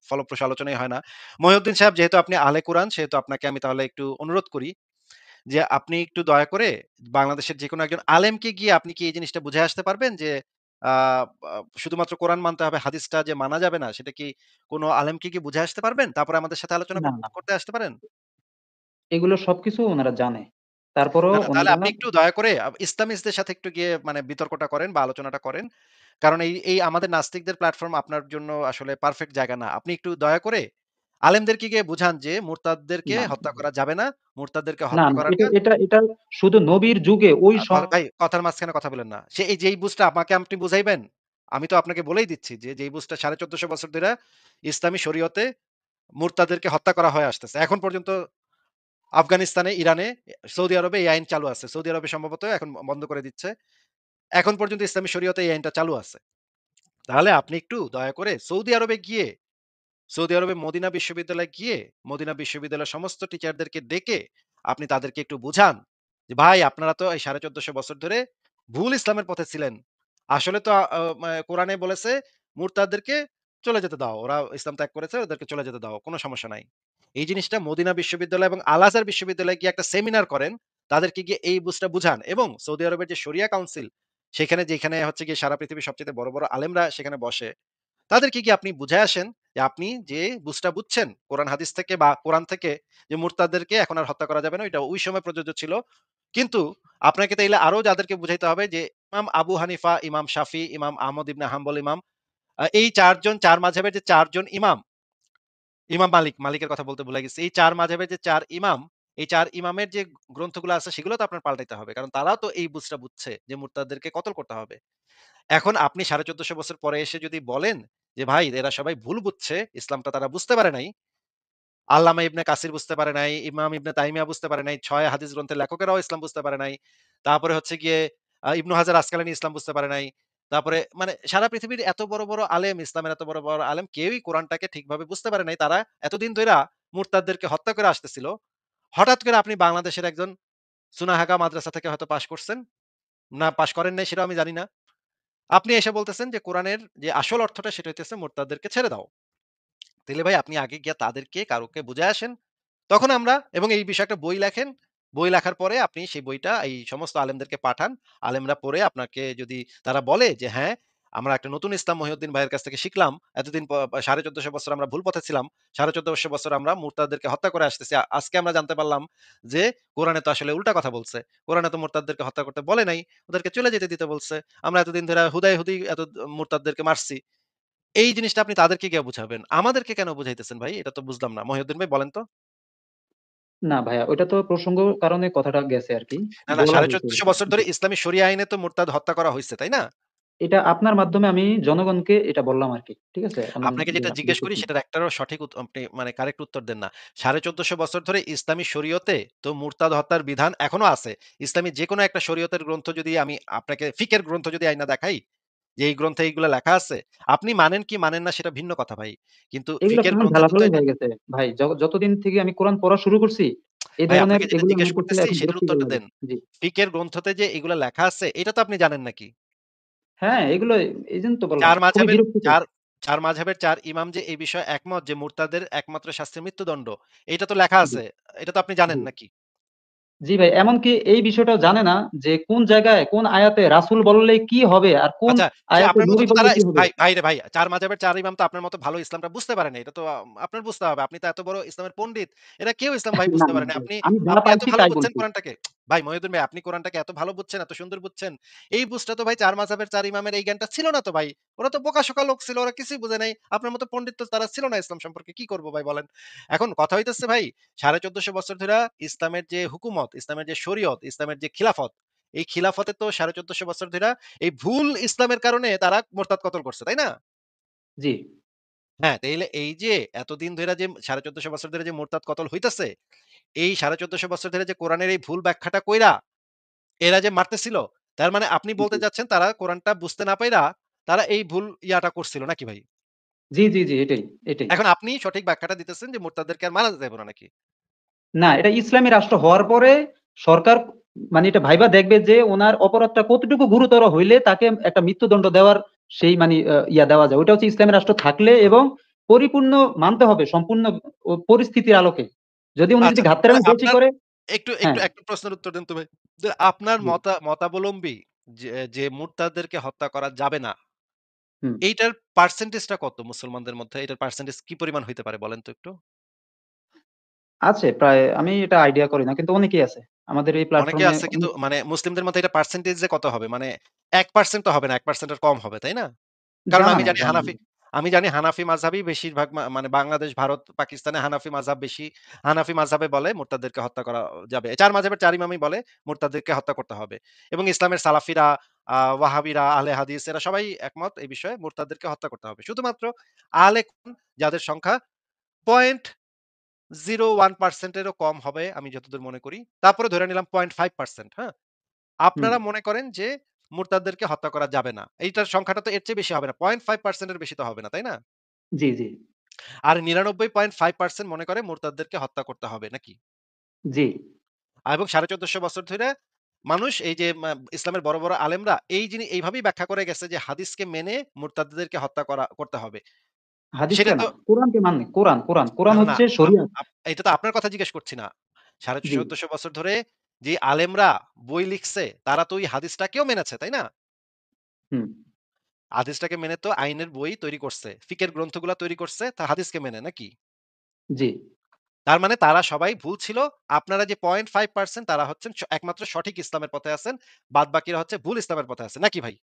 ফলপ্রসূ আলোচনাই হয় না। মহিউদ্দিন সাহেব, যেহেতু আপনি আহলে কোরআন, সেহেতু আপনাকে আমি তাহলে একটু অনুরোধ করি যে আপনি একটু দয়া করে বাংলাদেশের যেকোনো একজন আলেমকে গিয়ে আপনি কি এই জিনিসটা বুঝায় আসতে পারবেন যে আ আ শুধুমাত্র কোরআন মানতে হবে, হাদিসটা যে মানা যাবে না, সেটা কি কোন আলেমকে কি বুঝায় আসতে পারবেন? তারপরে আমাদের সাথে আলোচনা না, না। করতে আসতে পারেন? এগুলো সবকিছু উনারা জানে। তারপরেও না, তাহলে উনারা আপনি একটু দয়া করে ইসলামিস্টদের সাথে একটু গিয়ে মানে বিতর্কটা করেন বা আলোচনাটা করেন। কারণ এই আমাদের নাস্তিকদের প্ল্যাটফর্ম আপনার জন্য আসলে পারফেক্ট জায়গা না। আপনি একটু দয়া করে আলেমদেরকে গিয়ে বুঝান যে মুরতাদদেরকে না, হত্যা করা যাবে না। মুরতাদদেরকে না, হত্যা না। করাটা এটা শুধু নবীর যুগে ওই ভাই, কথার মাঝখানে কথা বলেন না। এই যেই বুঝটা আমাকে আপনি বুঝাইবেন, আমি তো আপনাকে বলেই দিচ্ছি যে যেই বুঝটা ১৪৫০ বছর ধইরা ইসলামী শরীয়তে মুরতাদেরকে হত্যা করা হয়ে আসতেছে। এখন পর্যন্ত আফগানিস্তানে, ইরানে, সৌদি আরবে এই আইন চালু আছে। সৌদি আরবে সম্ভবত এখন বন্ধ করে দিচ্ছে। এখন পর্যন্ত ইসলামী শরীয়তে এই আইনটা চালু আছে। তাহলে আপনি একটু দয়া করে সৌদি আরবে মদিনা বিশ্ববিদ্যালয়ে গিয়ে মদিনা বিশ্ববিদ্যালয়ের সমস্ত টিচারদেরকে ডেকে আপনি তাদেরকে একটু বুঝান যে, "ভাই, আপনারা তো এই ১৪৫০ বছর ধরে ভুল ইসলামের পথে ছিলেন। আসলে তো কোরআনে বলেছে মুরতাদদেরকে চলে যেতে দাও। ওরা ইসলাম ত্যাগ করেছে, ওদেরকে চলে যেতে দাও। কোন সমস্যা নাই।" এই জিনিসটা মদিনা বিশ্ববিদ্যালয় এবং আল আজহার বিশ্ববিদ্যালয়ে গিয়ে একটা সেমিনার করেন। তাদেরকে গিয়ে এই বুঝটা বুঝান এবং সৌদি আরবের যে শরিয়া কাউন্সিল, যেখানে হচ্ছে গিয়ে সারা পৃথিবীর সবচাইতে বড় আলেমরা সেখানে বসে। তাদেরকে কি আপনি বুঝায় আসেন যে আপনি যে বুঝটা বুঝছেন কোরআন হাদিস থেকে বা কোরআন থেকে, যে মুরতাদদেরকে এখন আর হত্যা করা যাবে না, এটা ওই সময় প্রযোজ্য ছিল। কিন্তু আপনাকে তাইলে আরো যাদেরকে বুঝাইতে হবে যে ইমাম আবু হানিফা, ইমাম শাফি, ইমাম আহমদ ইবনে হাম্বল, এই ৪ জন ৪ মাযহাবের যে ৪ জন ইমাম মালিকের কথা বলতে ভুলে গেছি। এই ৪ মাযহাবের যে ৪ ইমাম, এই ৪ ইমামের যে গ্রন্থগুলো আছে সেগুলো তো আপনার পাল্টাইতে হবে। কারণ তারাও তো এই বুঝটা বুঝছে যে মুরতাদদেরকে কতল করতে হবে। এখন আপনি ১৪৫০ বছর পরে এসে যদি বলেন যে, "ভাই, এরা সবাই ভুল বুঝছে, ইসলামটা তারা বুঝতে পারে নাই। আল্লামা ইবনে কাসির বুঝতে পারে নাই, ইমাম ইবনে তাইমিয়া বুঝতে পারে নাই, ৬ হাদিস গ্রন্থের লেখকেরাও ইসলাম বুঝতে পারে নাই। তারপরে হচ্ছে গিয়ে ইবনু হাজার আসকালানি ইসলাম বুঝতে পারে নাই। তারপরে মানে সারা পৃথিবীর এত বড় আলেম, ইসলামের এত বড় আলেম কেউই কোরআনটাকে ঠিকভাবে বুঝতে পারে নাই। তারা এতদিন ধইরা মুরতাদদেরকে হত্যা করে আসতেছিল। হঠাৎ করে আপনি বাংলাদেশের একজন সুনাহাগা মাদ্রাসা থেকে হয়তো পাস করছেন। না পাস করেন নাই সেটাও আমি জানি না। আপনি এসে বলতেছেন যে কোরআনের যে আসল অর্থটা সেটা হইতেছে মুরতাদদেরকে ছেড়ে দাও। তাইলে ভাই আপনি আগে গিয়া তাদেরকে কারোকে বুঝায় আসেন। তখন আমরা এবং এই বিষয়ে একটা বই লেখেন। বই লেখার পরে আপনি সেই বইটা এই সমস্ত আলেমদেরকে পাঠান। আলেমরা পড়ে আপনাকে যদি তারা বলে যে, "হ্যাঁ, আমরা একটা নতুন ইসলাম মহিউদ্দিন ভাইয়ের কাছ থেকে শিখলাম। এতদিন ১৪৫০ বছর আমরা ভুল পথে ছিলাম। ১৪৫০ বছর আমরা মুরতাদদেরকে হত্যা করে আসতেছি। আজকে আমরা জানতে পারলাম যে কোরআনে তো আসলে উল্টা কথা বলছে। কোরআনে তো মুরতাদদেরকে হত্যা করতে বলে নাই। ওদেরকে চলে যেতে দিতে বলছে। আমরা এতদিন ধরে হুদায় মুরতাদদেরকে মারছি।" এই জিনিসটা আপনি তাদেরকে গিয়ে বুঝাবেন। আমাদেরকে কেন বুঝাইতেছেন ভাই? এটা তো বুঝলাম না। মহিউদ্দিন ভাই, বলেন তো? না ভাইয়া, ওইটা তো প্রসঙ্গ কারণে কথাটা গেছে আরকি। না, বলা হইছে ১৪৫০ এরকম। বছর জি। ধরে ইসলামী শরিয়া আইনে তো মুরতাদ হত্যা করা হইছে, তাই না? এটা আপনার মাধ্যমে আমি জনগণকে এটা বললাম আরকি। ঠিক আছে? আমি আপনাকে যে যেটা আপনি জিজ্ঞেস করি দেখতেছেন। সেটার একটারও সঠিক আপনি মানে কারেক্ট উত্তর দেন না। ১৪৫০ বছর ধরে ইসলামী শরীয়তে তো মুরতাদ হত্যার বিধান এখনো আছে। ইসলামী যেকোনো একটা শরীয়তের গ্রন্থ যদি আমি আপনাকে ফিকের গ্রন্থ যদি আইনা দেখাই, যে এই গ্রন্থে এইগুলা লেখা আছে, আপনি মানেন কি মানেন না সেটা ভিন্ন কথা ভাই। কিন্তু এগুলো ফিকের কেমন গ্রন্থতে তো ঢালাঢালি এটা হয়ে গেছে ভাই। যতদিন থেকে আমি কোরআন পড়া শুরু করছি, এই ভাই, ধরনের আপনাকে যেটা এগুলো জিজ্ঞেস হইতেছিল, করতেছি এখন সেটার বিরক্তিকর উত্তরটা লাগে। দেন। জি। ফিকের গ্রন্থতে যে এগুলা লেখা আছে এটা তো আপনি জানেন নাকি? হ্যাঁ, এগুলো এইজন্য তো বললাম। ৪ খুবই মাযহাবের বিরক্তিকর। ৪ মাযহাবের ৪ ইমাম যে এই বিষয়ে একমত যে মুরতাদের একমাত্র শাস্তি মৃত্যুদণ্ড। এইটা তো লেখা জি, আছে। এটা তো আপনি জানেন জি। নাকি? জি ভাই, এমনকি এই বিষয়টাও জানে না যে কোন জায়গায় কোন আয়াতে রাসূল বললে কি হবে আর কোন আচ্ছা, সে আয়াতে আপনার মতো নবী তো বললে তারা কি হবে। ভাইরে ভাই, ৪ মাযহাবের ৪ ইমাম তো আপনার মতো ভালো ইসলামটা বুঝতে পারে নাই। এটা তো আপনার বুঝতে হবে। আপনি তো এত বড় ইসলামের পণ্ডিত। এরা কেউ ইসলাম ভাই না, বুঝতে না পারে নাই। ভাই। আপনি আমি যা আপনি এত পাইছি ভালো তাই বুঝছেন বলছি। কোরআনটাকে। ভাই মহিউদ্দিন ভাই, আপনি কোরআনটাকে এত ভালো বুঝছেন, এত সুন্দর বুঝছেন। এই বুঝটা তো ভাই ৪ মাযহাবের ৪ ইমামের এই জ্ঞানটা ছিল না তো ভাই। ওরা তো বোকা-শোকা লোক ছিল। ওরা কিছুই বুঝে নাই। আপনার মতো পণ্ডিত তো তারা ছিল না ইসলাম সম্পর্কে। কি করব ভাই বলেন? এখন কথা হইতেছে ভাই ১৪৫০ বছর ধইরা ইসলামের যে হুকুমত, ইসলামের যে শরিয়ত, ইসলামের যে খিলাফত, এই খিলাফতে তো ১৪৫০ বছর ধইরা এই ভুল ইসলামের কারণে তারা মুরতাদ কতল করছে, তাই না? জি, হ্যাঁ, তাইলে এই যে এতদিন ধইরা যে ১৪৫০ বছর ধরে যে মুরতাদ কতল হইতাছে, এই ১৪৫০ বছর ধরে যে কোরআনের এই ভুল ব্যাখ্যাটা কইরা এরা যে মারতেছিল, তার মানে আপনি বলতে জি। চাচ্ছেন তারা কোরআনটা বুঝতে না পাইরা তারা এই ভুল করছিল নাকি ভাই? জি, জি, জি, এটাই, এটাই। এখন আপনি সঠিক ব্যাখ্যাটা দিতেছেন যে মুরতাদদেরকে আর মারা যাবে না নাকি? না, এটা ইসলামী রাষ্ট্র হওয়ার পরে সরকার মানে এটা ভাইবা দেখবে যে ওনার অপরাধটা কতটুকু গুরুতর হইলে তাকে একটা মৃত্যুদণ্ড দেওয়ার সেই মানে ইয়া দেওয়া যায়। ওইটা হচ্ছে ইসলামী রাষ্ট্র থাকলে এবং পরিপূর্ণ মানতে হবে সম্পূর্ণ পরিস্থিতির আলোকে। যদি উনি যদি আচ্ছা, তাহলে ঘাত্তারামি বেশি আপনার করে একটু হ্যাঁ, একটা প্রশ্নের উত্তর দেন তো ভাই। যে আপনার জি, মতাবলম্বী যে মুরতাদদেরকে হত্যা করা যাবে না, হুম। এইটার পার্সেন্টেজটা কত মুসলমানদের মধ্যে? এটার পার্সেন্টেজ কি পরিমাণ হইতে পারে বলেন তো একটু? আছে প্রায় আমি এটা আইডিয়া করি না। কিন্তু অনেকেই আছে। আমাদের এই অনেকে প্ল্যাটফর্মে আছে কিন্তু অনেক মানে মুসলিমদের মধ্যে এটা পার্সেন্টেজ যে কত হবে? মানে 1% তো হবে না, 1% এর কম হবে, তাই না? কারণ জানা আমি নাই, জানি জানা হানাফি নাই। আমি জানি হানাফি মাযহাবই বেশিরভাগ মানে বাংলাদেশ, ভারত, পাকিস্তানে হানাফি মাযহাব বেশি। হানাফি মাযহাবে বলে মুরতাদদেরকে হত্যা করা যাবে। ৪ মাযহাবের ৪ ইমামই বলে মুরতাদদেরকে হত্যা করতে হবে। এবং ইসলামের সালাফিরা, ওয়াহাবিরা, আহলে হাদিস এরা সবাই একমত এই বিষয়ে মুরতাদদেরকে হত্যা করতে হবে। শুধুমাত্র আহলে কুরআন যাদের সংখ্যা 0.01% এরও কম হবে আমি যতদূর মনে করি। তারপরে ধরে নিলাম 0.5%, হ্যাঁ? হুম, আপনারা মনে করেন যে মুরতাদদেরকে হত্যা করা যাবে না। এইটার সংখ্যাটা তো এর চেয়ে বেশি হবে না। 0.5% এর বেশি তো হবে না, তাই না? জি, জি, আর 99.5% মনে করে মুরতাদদেরকে হত্যা করতে হবে নাকি? জি। এবং ১৪৫০ বছর ধরে মানুষ এই যে ইসলামের বড়, বড় আলেমরা এইভাবেই ব্যাখ্যা করে গেছে যে হাদিসকে মেনে মুরতাদদেরকে হত্যা করতে হবে। সেটা হাদিসকে তো না, কোরআনকে মানে কোরআন, কোরআন। কোরআন না, না, হচ্ছে আপ শরিয়াত। আপ এটা তো আপনার কথা জিজ্ঞেস করছি না। জি, ১৪৫০ বছর ধরে যে আলেমরা বই লিখছে তারা তো ওই হাদিসটাকেও মেনেছে, তাই না? হুম, হাদিসটাকে মেনে তো আইনের বই তৈরি করছে। ফিকের গ্রন্থগুলা তৈরি করছে তা হাদিসকে মেনে নাকি? জি। তার মানে তারা সবাই ভুল ছিল। আপনারা যে 0.5% তারা হচ্ছেন একমাত্র সঠিক ইসলামের পথে আছেন। বাদবাকিরা হচ্ছে ভুল ইসলামের পথে আছে। নাকি ভাই?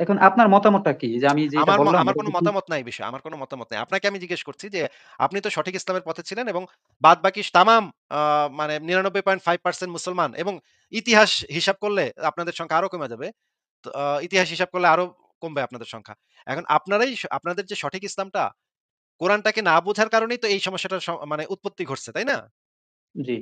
এখন আপনার মতামতটা কি? যে আমি যেটা বললাম আমার এটা কোন কি ঠিক? মতামত নাই এই বিষয়ে। আমার কোন মতামত নাই। আপনাকে আমি জিজ্ঞেস করছি যে আপনি তো সঠিক ইসলামের পথে ছিলেন এবং বাদবাকি তামাম আ মানে 99.5% মুসলমান এবং ইতিহাস হিসাব করলে আপনাদের সংখ্যা আরো কমে যাবে। তো ইতিহাস হিসাব করলে আরো কমবে আপনাদের সংখ্যা। এখন আপনাদের যে সঠিক ইসলামটা কোরআনটাকে না বোঝার কারণেই তো এই সমস্যাটার মানে উৎপত্তি ঘটছে, তাই না? জি।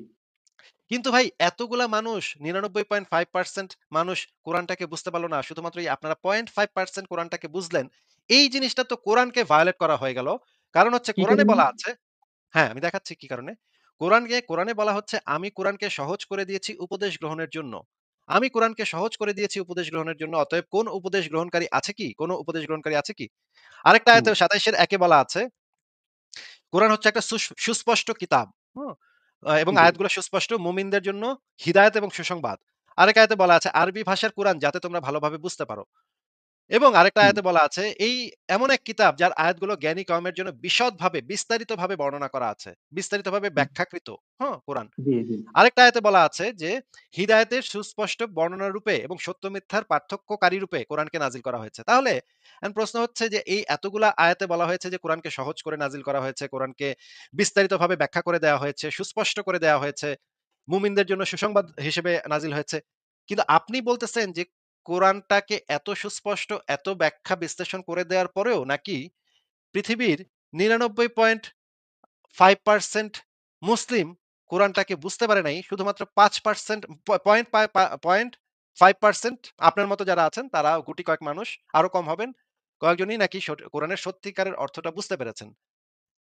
কিন্তু ভাই এতগুলা মানুষ 99.5% মানুষ কোরআনটাকে বুঝতে পারল না। শুধুমাত্র এই আপনারা 0.5% কোরআনটাকে বুঝলেন। এই জিনিসটা তো কোরআনকে ভায়োলেট করা হয়ে গেল। কারণ হচ্ছে কি কোরআনে কারণে? বলা আছে হ্যাঁ, আমি দেখাচ্ছি কি কারণে। কোরআনে বলা হচ্ছে, "আমি কোরআনকে সহজ করে দিয়েছি উপদেশ গ্রহণের জন্য। আমি কোরআনকে সহজ করে দিয়েছি উপদেশ গ্রহণের জন্য। অতএব কোন উপদেশ গ্রহণকারী আছে কি? কোন উপদেশ গ্রহণকারী আছে কি?" আরেকটা হুম, আয়াতে ২৭ এর ১ এ বলা আছে কোরআন হচ্ছে একটা সুস্পষ্ট কিতাব। হুম? এবং জি, আয়াতগুলো সুস্পষ্ট মুমিনদের জন্য হিদায়াত এবং সুসংবাদ। আরেক আয়াতে বলা আছে আরবি ভাষার কোরআন যাতে তোমরা ভালোভাবে বুঝতে পারো। এবং আরেকটা হুম, আয়াতে বলা আছে এই এমন এক কিতাব যার আয়াতগুলো জ্ঞানী কওমের জন্য বিশদভাবে বিস্তারিতভাবে বর্ণনা করা আছে। বিস্তারিতভাবে হুম, ব্যাখ্যাকৃত, হ্যাঁ? কোরআন। জি, জি, আরেকটা আয়াতে বলা আছে যে হিদায়াতের সুস্পষ্ট বর্ণনা রূপে এবং সত্য মিথ্যার পার্থক্যকারী রূপে কোরআনকে নাজিল করা হয়েছে। তাহলে এখন প্রশ্ন হচ্ছে যে এই এতগুলা আয়াতে বলা হয়েছে যে কোরআনকে সহজ করে নাজিল করা হয়েছে, কোরআনকে বিস্তারিতভাবে ব্যাখ্যা করে দেওয়া হয়েছে, সুস্পষ্ট করে দেওয়া হয়েছে, মুমিনদের জন্য সুসংবাদ হিসেবে নাজিল হয়েছে। কিন্তু আপনি বলতেছেন যে কোরআনটাকে এত সুস্পষ্ট, এত ব্যাখ্যা বিশ্লেষণ করে দেওয়ার পরেও নাকি পৃথিবীর ৯৯.৫% মুসলিম কোরআনটাকে বুঝতে পারে নাই। শুধুমাত্র ৫% প পয়েন্ট পায় পা ০.৫% আপনার মতো যারা আছেন তারা গুটি কয়েক মানুষ, আরো কম হবেন। কয়েকজনই নাকি কোরআনের সত্যিকারের অর্থটা বুঝতে পেরেছেন।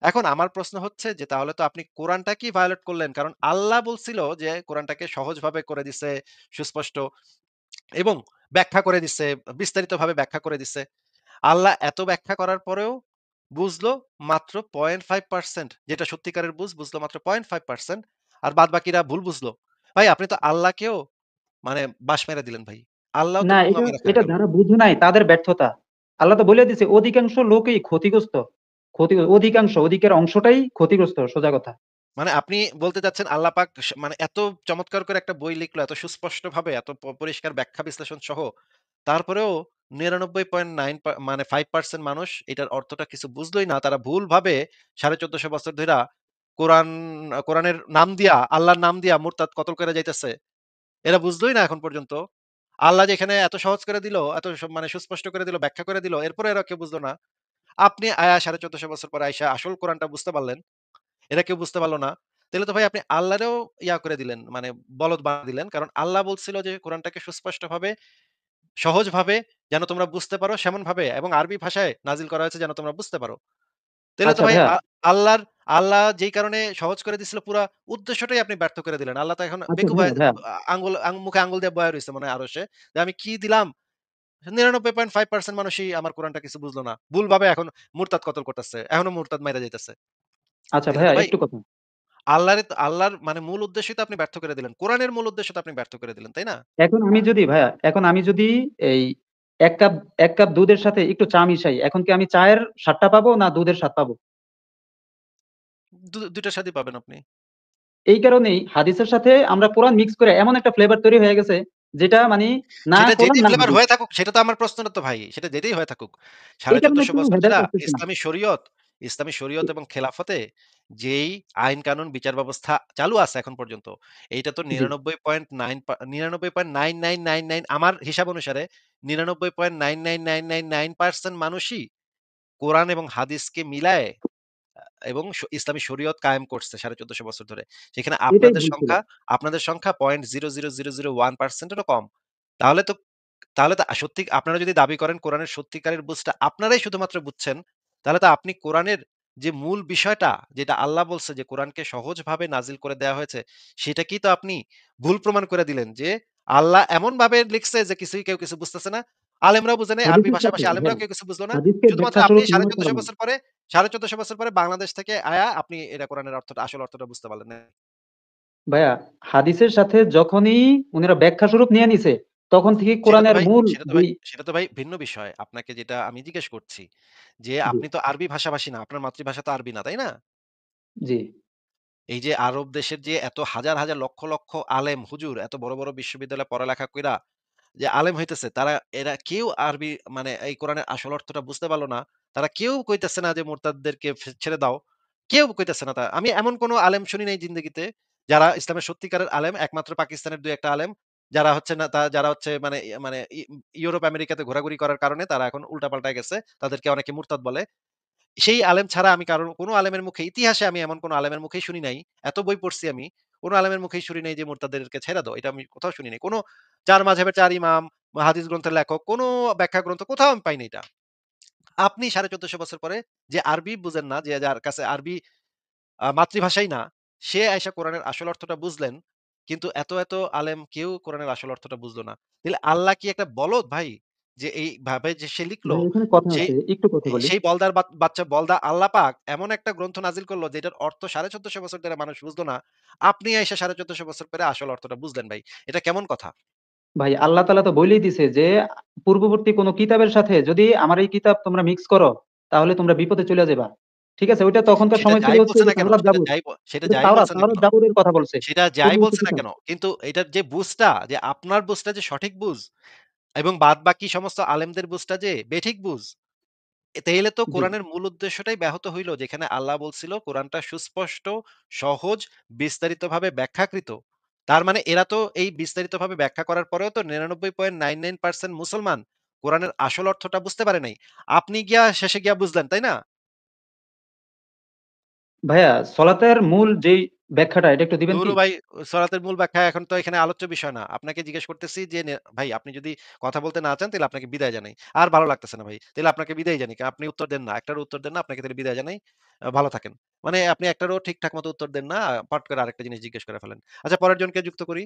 এখন আমার প্রশ্ন হচ্ছে যে তাহলে তো আপনি কোরআনটাকেই ভায়োলেট করলেন। কারণ আল্লাহ বলছিল যে কোরআনটাকে সহজভাবে করে দিছে, সুস্পষ্ট এবং ব্যাখ্যা করে দিছে, বিস্তারিতভাবে ব্যাখ্যা করে দিছে। আল্লাহ এত ব্যাখ্যা করার পরেও বুঝলো মাত্র 0.5% যেটা সত্যিকারের বুঝলো মাত্র 0.5% আর বাদবাকিরা ভুল বুঝলো। ভাই আপনি তো আল্লাহকেও মানে বাঁশ মেরে দিলেন ভাই। আল্লাহও তো না, বোমা এটা মেরে খায়া এটা গেল। যারা বুঝে নাই তাদের ব্যর্থতা। আল্লাহ তো বলে দিছে অধিকাংশ লোকই ক্ষতিগ্রস্ত। অধিকের অংশটাই ক্ষতিগ্রস্ত সোজা কথা। মানে আপনি বলতে চাচ্ছেন আল্লাহ পাক মানে এত চমৎকার করে একটা বই লিখলো, এত সুস্পষ্টভাবে, এত পরিষ্কার ব্যাখ্যা বিশ্লেষণ সহ, তারপরেও ৯৯.৯ মানে 5% মানুষ এটার অর্থটা কিছু বুঝলই না। তারা ভুলভাবে ১৪৫০ বছর ধইরা কোরআন কোরআনের নাম দিয়া, আল্লাহর নাম দিয়া মুরতাদ কতল করে যাইতেছে। এরা বুঝলই না এখন পর্যন্ত। আল্লাহ যে এখানে এত সহজ করে দিল, এত মানে সুস্পষ্ট করে দিল, ব্যাখ্যা করে দিল, এরপরে এরা কেউ বুঝলো না। আপনি ১৪৫০ বছর পরে আইসা আসল কোরআনটা বুঝতে পারলেন। এরা কেউ বুঝতে পারল না। তাইলে তো ভাই আপনি আল্লাহরেও করে দিলেন। মানে বলদ বানায় দিলেন। কারণ আল্লাহ বলছিল যে কোরআনটাকে সুস্পষ্টভাবে, সহজভাবে যেন তোমরা বুঝতে পারো সেমনভাবে এবং আরবি ভাষায় নাজিল করা হয়েছে যেন তোমরা বুঝতে পারো। তাইলে তো আচ্ছা ভাই ভাইয়া, আল্লাহর আল্লাহ যেই কারণে সহজ করে দিছিল পুরা উদ্দেশ্যটাই আপনি ব্যর্থ করে দিলেন। আল্লাহ তো এখন আচ্ছা বেকুব ভাইয়া, হয়ে ভাইয়া, মুখে আঙ্গুল দিয়ে বয়া রইছে মনে হয় আরশে। যে আমি কি দিলাম? 99.5% মানুষই আমার কোরআনটা কিছু বুঝলো না। ভুলভাবে এখন মুরতাদ কতল করতেছে। এখনো মুরতাদ মাইরা যাইতেছে। আচ্ছা তাইলে ভাইয়া তো ভাই একটু কথা। আল্লাহর মানে মূল উদ্দেশ্যই তো আপনি ব্যর্থ করে দিলেন। কোরআনের মূল উদ্দেশ্য তো আপনি ব্যর্থ করে দিলেন, তাই না? এখন আমি যদি এই ১ কাপ ১ কাপ দুধের সাথে একটু চা মিশাই, এখন কি আমি চায়ের স্বাদটা পাবো না দুধের স্বাদ পাবো? ২ টার স্বাদই পাবেন আপনি। এই কারণেই হাদিসের সাথে আমরা কোরআন মিক্স করে এমন একটা ফ্লেভার তৈরি হয়ে গেছে যেটা মানি না সেটা কোরআন যেটাই না ফ্লেভার হাদিস। হয়ে থাকুক, সেটা তো আমার প্রশ্ন না তো ভাই। সেটা যেটাই হয়ে থাকুক। এই কারণে ১৪৫০ তো বছর হেদায়েত যারা আসতেছে না। ইসলামী শরীয়ত এবং খেলাফতে যেই আইন কানুন বিচার ব্যবস্থা চালু আছে এখন পর্যন্ত, এইটা তো জি, 99.9999 আমার হিসাব অনুসারে 99.99999% মানুষই কোরআন এবং হাদিসকে মিলায়ে এবং ইসলামী শরীয়ত কায়েম করছে ১৪৫০ বছর ধরে। সেখানে এটাই ভুল ছিল। আপনাদের সংখ্যা 0.00001% এরও কম। তাহলে তো সত্যি আপনারা যদি দাবি করেন কোরআনের সত্যিকারের বুঝটা আপনারাই শুধুমাত্র বুঝছেন, তাহলে তো আপনি কোরআনের যে মূল বিষয়টা যেটা আল্লাহ বলছে যে কোরআনকে সহজভাবে নাজিল করে দেওয়া হয়েছে, সেটাকেই তো আপনি ভুল প্রমাণ করে দিলেন যে আল্লাহ এমনভাবে লিখছে যে কেউ কিছু বুঝতেছে না। আলেমরাও বুঝে নাই, আরবি হাদিসের সাথে ভাষাভাষী হ্যাঁ, আলেমরাও কেউ কিছু বুঝলো না। হাদিসকে শুধুমাত্র ব্যাখ্যা আপনি স্বরূপ নির্ণয় করা হয়। ১৪৫০ বছর পরে বাংলাদেশ থেকে আয়া আপনি এটা কোরআনের অর্থটা আসল অর্থটা বুঝতে পারলেন না। ভাইয়া, হাদিসের সাথে যখনই উনারা ব্যাখ্যা স্বরূপ নিয়ে নিছে, তখন থেকে কোরআনের মূল যেই সেটা তো ভাই ভিন্ন বিষয়। আপনাকে যেটা আমি জিজ্ঞেস করছি যে, জি, আপনি তো আরবি ভাষাভাষী না। আপনার মাতৃভাষা তো আরবি না, তাই না? জি, এই যে আরব দেশের যে এত হাজার লক্ষ আলেম, হুজুর এত বড় বিশ্ববিদ্যালয়ে পড়ালেখা কইরা যে আলেম হইতেছে এরা কেউ আরবি মানে এই কোরআনের আসল অর্থটা বুঝতে পারল না। তারা কেউ কইতেছে না যে মুরতাদদেরকে ছেড়ে দাও। কেউ কইতেছে না আমি এমন কোন আলেম শুনি নাই জিন্দেগিতে যারা ইসলামের সত্যিকারের আলেম, একমাত্র পাকিস্তানের ২-১ টা আলেম যারা হচ্ছে না যারা হচ্ছে মানে ইউরোপ আমেরিকাতে ঘোরাঘুরি করার কারণে তারা এখন উল্টা-পাল্টায় গেছে। তাদেরকে অনেকে মুরতাদ বলে। সেই আলেম ছাড়া আমি কোন আলেমের মুখে ইতিহাসে আমি এমন কোন আলেমের মুখেই শুনি নাই। এত বই পড়ছি আমি। কোন আলেমের মুখেই শুনি নাই যে মুরতাদদেরকে ছেড়ে দাও। এটা আমি কোথাও শুনি নাই। কোন ৪ মাযহাবের ৪ ইমাম, হাদিস গ্রন্থের লেখক, কোন ব্যাখ্যা গ্রন্থ কোথাও আমি পাইনি এটা। আপনি ১৪৫০ বছর পরে যে আরবি বুঝেন না, যে যার কাছে আরবি মাতৃভাষাই না, সে আইসা কোরআনের আসল অর্থটা বুঝলেন। কিন্তু এত আলেম কেউ কোরআনের আসল অর্থটা বুঝলো না। তাইলে আল্লাহ কি একটা বলদ ভাই? যে এইভাবে যে সে লিখলো, ভাই এখানে কথা সেই আছে, একটু কথা বলি। সেই বলদার বাচ্চা বলদা আল্লাহ পাক এমন একটা গ্রন্থ নাজিল করলো যেটার অর্থ ১৪৫০ বছর ধরে মানুষ বুঝলো না। আপনি আইসা ১৪৫০ বছর পরে আসল অর্থটা বুঝলেন ভাই। এটা কেমন কথা? ভাই আল্লাহ তাআলা তো বলেই দিছে যে পূর্ববর্তী কোন কিতাবের সাথে যদি আমার এই কিতাব তোমরা মিক্স করো, তাহলে তোমরা বিপদে চলে যাবা। ঠিক আছে? ওইটা তখনকার সেটা সময় ছিল যাই হচ্ছে বলছে যে না কেন? তাওরাত জাবুর। সেটা এটা যাই তাওরাত, বলছে না তাওরাত কেন? জাবুরের কথা বলছে। সেটা যাই পূর্ব বলছে না কিতাব। কেন? কিন্তু এটার যে বুঝটা যে আপনার বুঝটা যে সঠিক বুঝ এবং বাদবাকি সমস্ত আলেমদের বুঝটা যে বেঠিক বুঝ, তাইলে তো জি। কোরআনের মূল উদ্দেশ্যটাই ব্যাহত হইল। যেখানে আল্লাহ বলছিল কোরআনটা সুস্পষ্ট, সহজ, বিস্তারিতভাবে ব্যাখ্যাকৃত। তার মানে এরা তো এই বিস্তারিতভাবে ব্যাখ্যা করার পরেও তো ৯৯.৯৯% মুসলমান কোরআনের আসল অর্থটা বুঝতে পারে নাই। আপনি শেষে গিয়া বুঝলেন, তাই না? ভাইয়া সলাতের মূল যেই ব্যাখ্যাটা এটা একটু দিবেন কি? ধুরো ভাই, সলাতের মূল ব্যাখ্যা এখন তো এখানে আলোচ্য বিষয় না। আপনাকে জিজ্ঞেস করতেছি যে ভাই আপনি যদি কথা বলতে না চান তাহলে আপনাকে বিদায় জানাই। আর ভালো লাগতেছে না ভাই। তাহলে আপনাকে বিদায় জানাই। আপনি উত্তর দেন না। একটারও উত্তর দেন না। আপনাকে তাহলে বিদায় জানাই। ভালো থাকেন। মানে আপনি একটারও ঠিকঠাক মতো উত্তর দেন না। পট করে আরেকটা জিনিস জিজ্ঞেস করে ফেলেন। আচ্ছা পরের জনকে যুক্ত করি।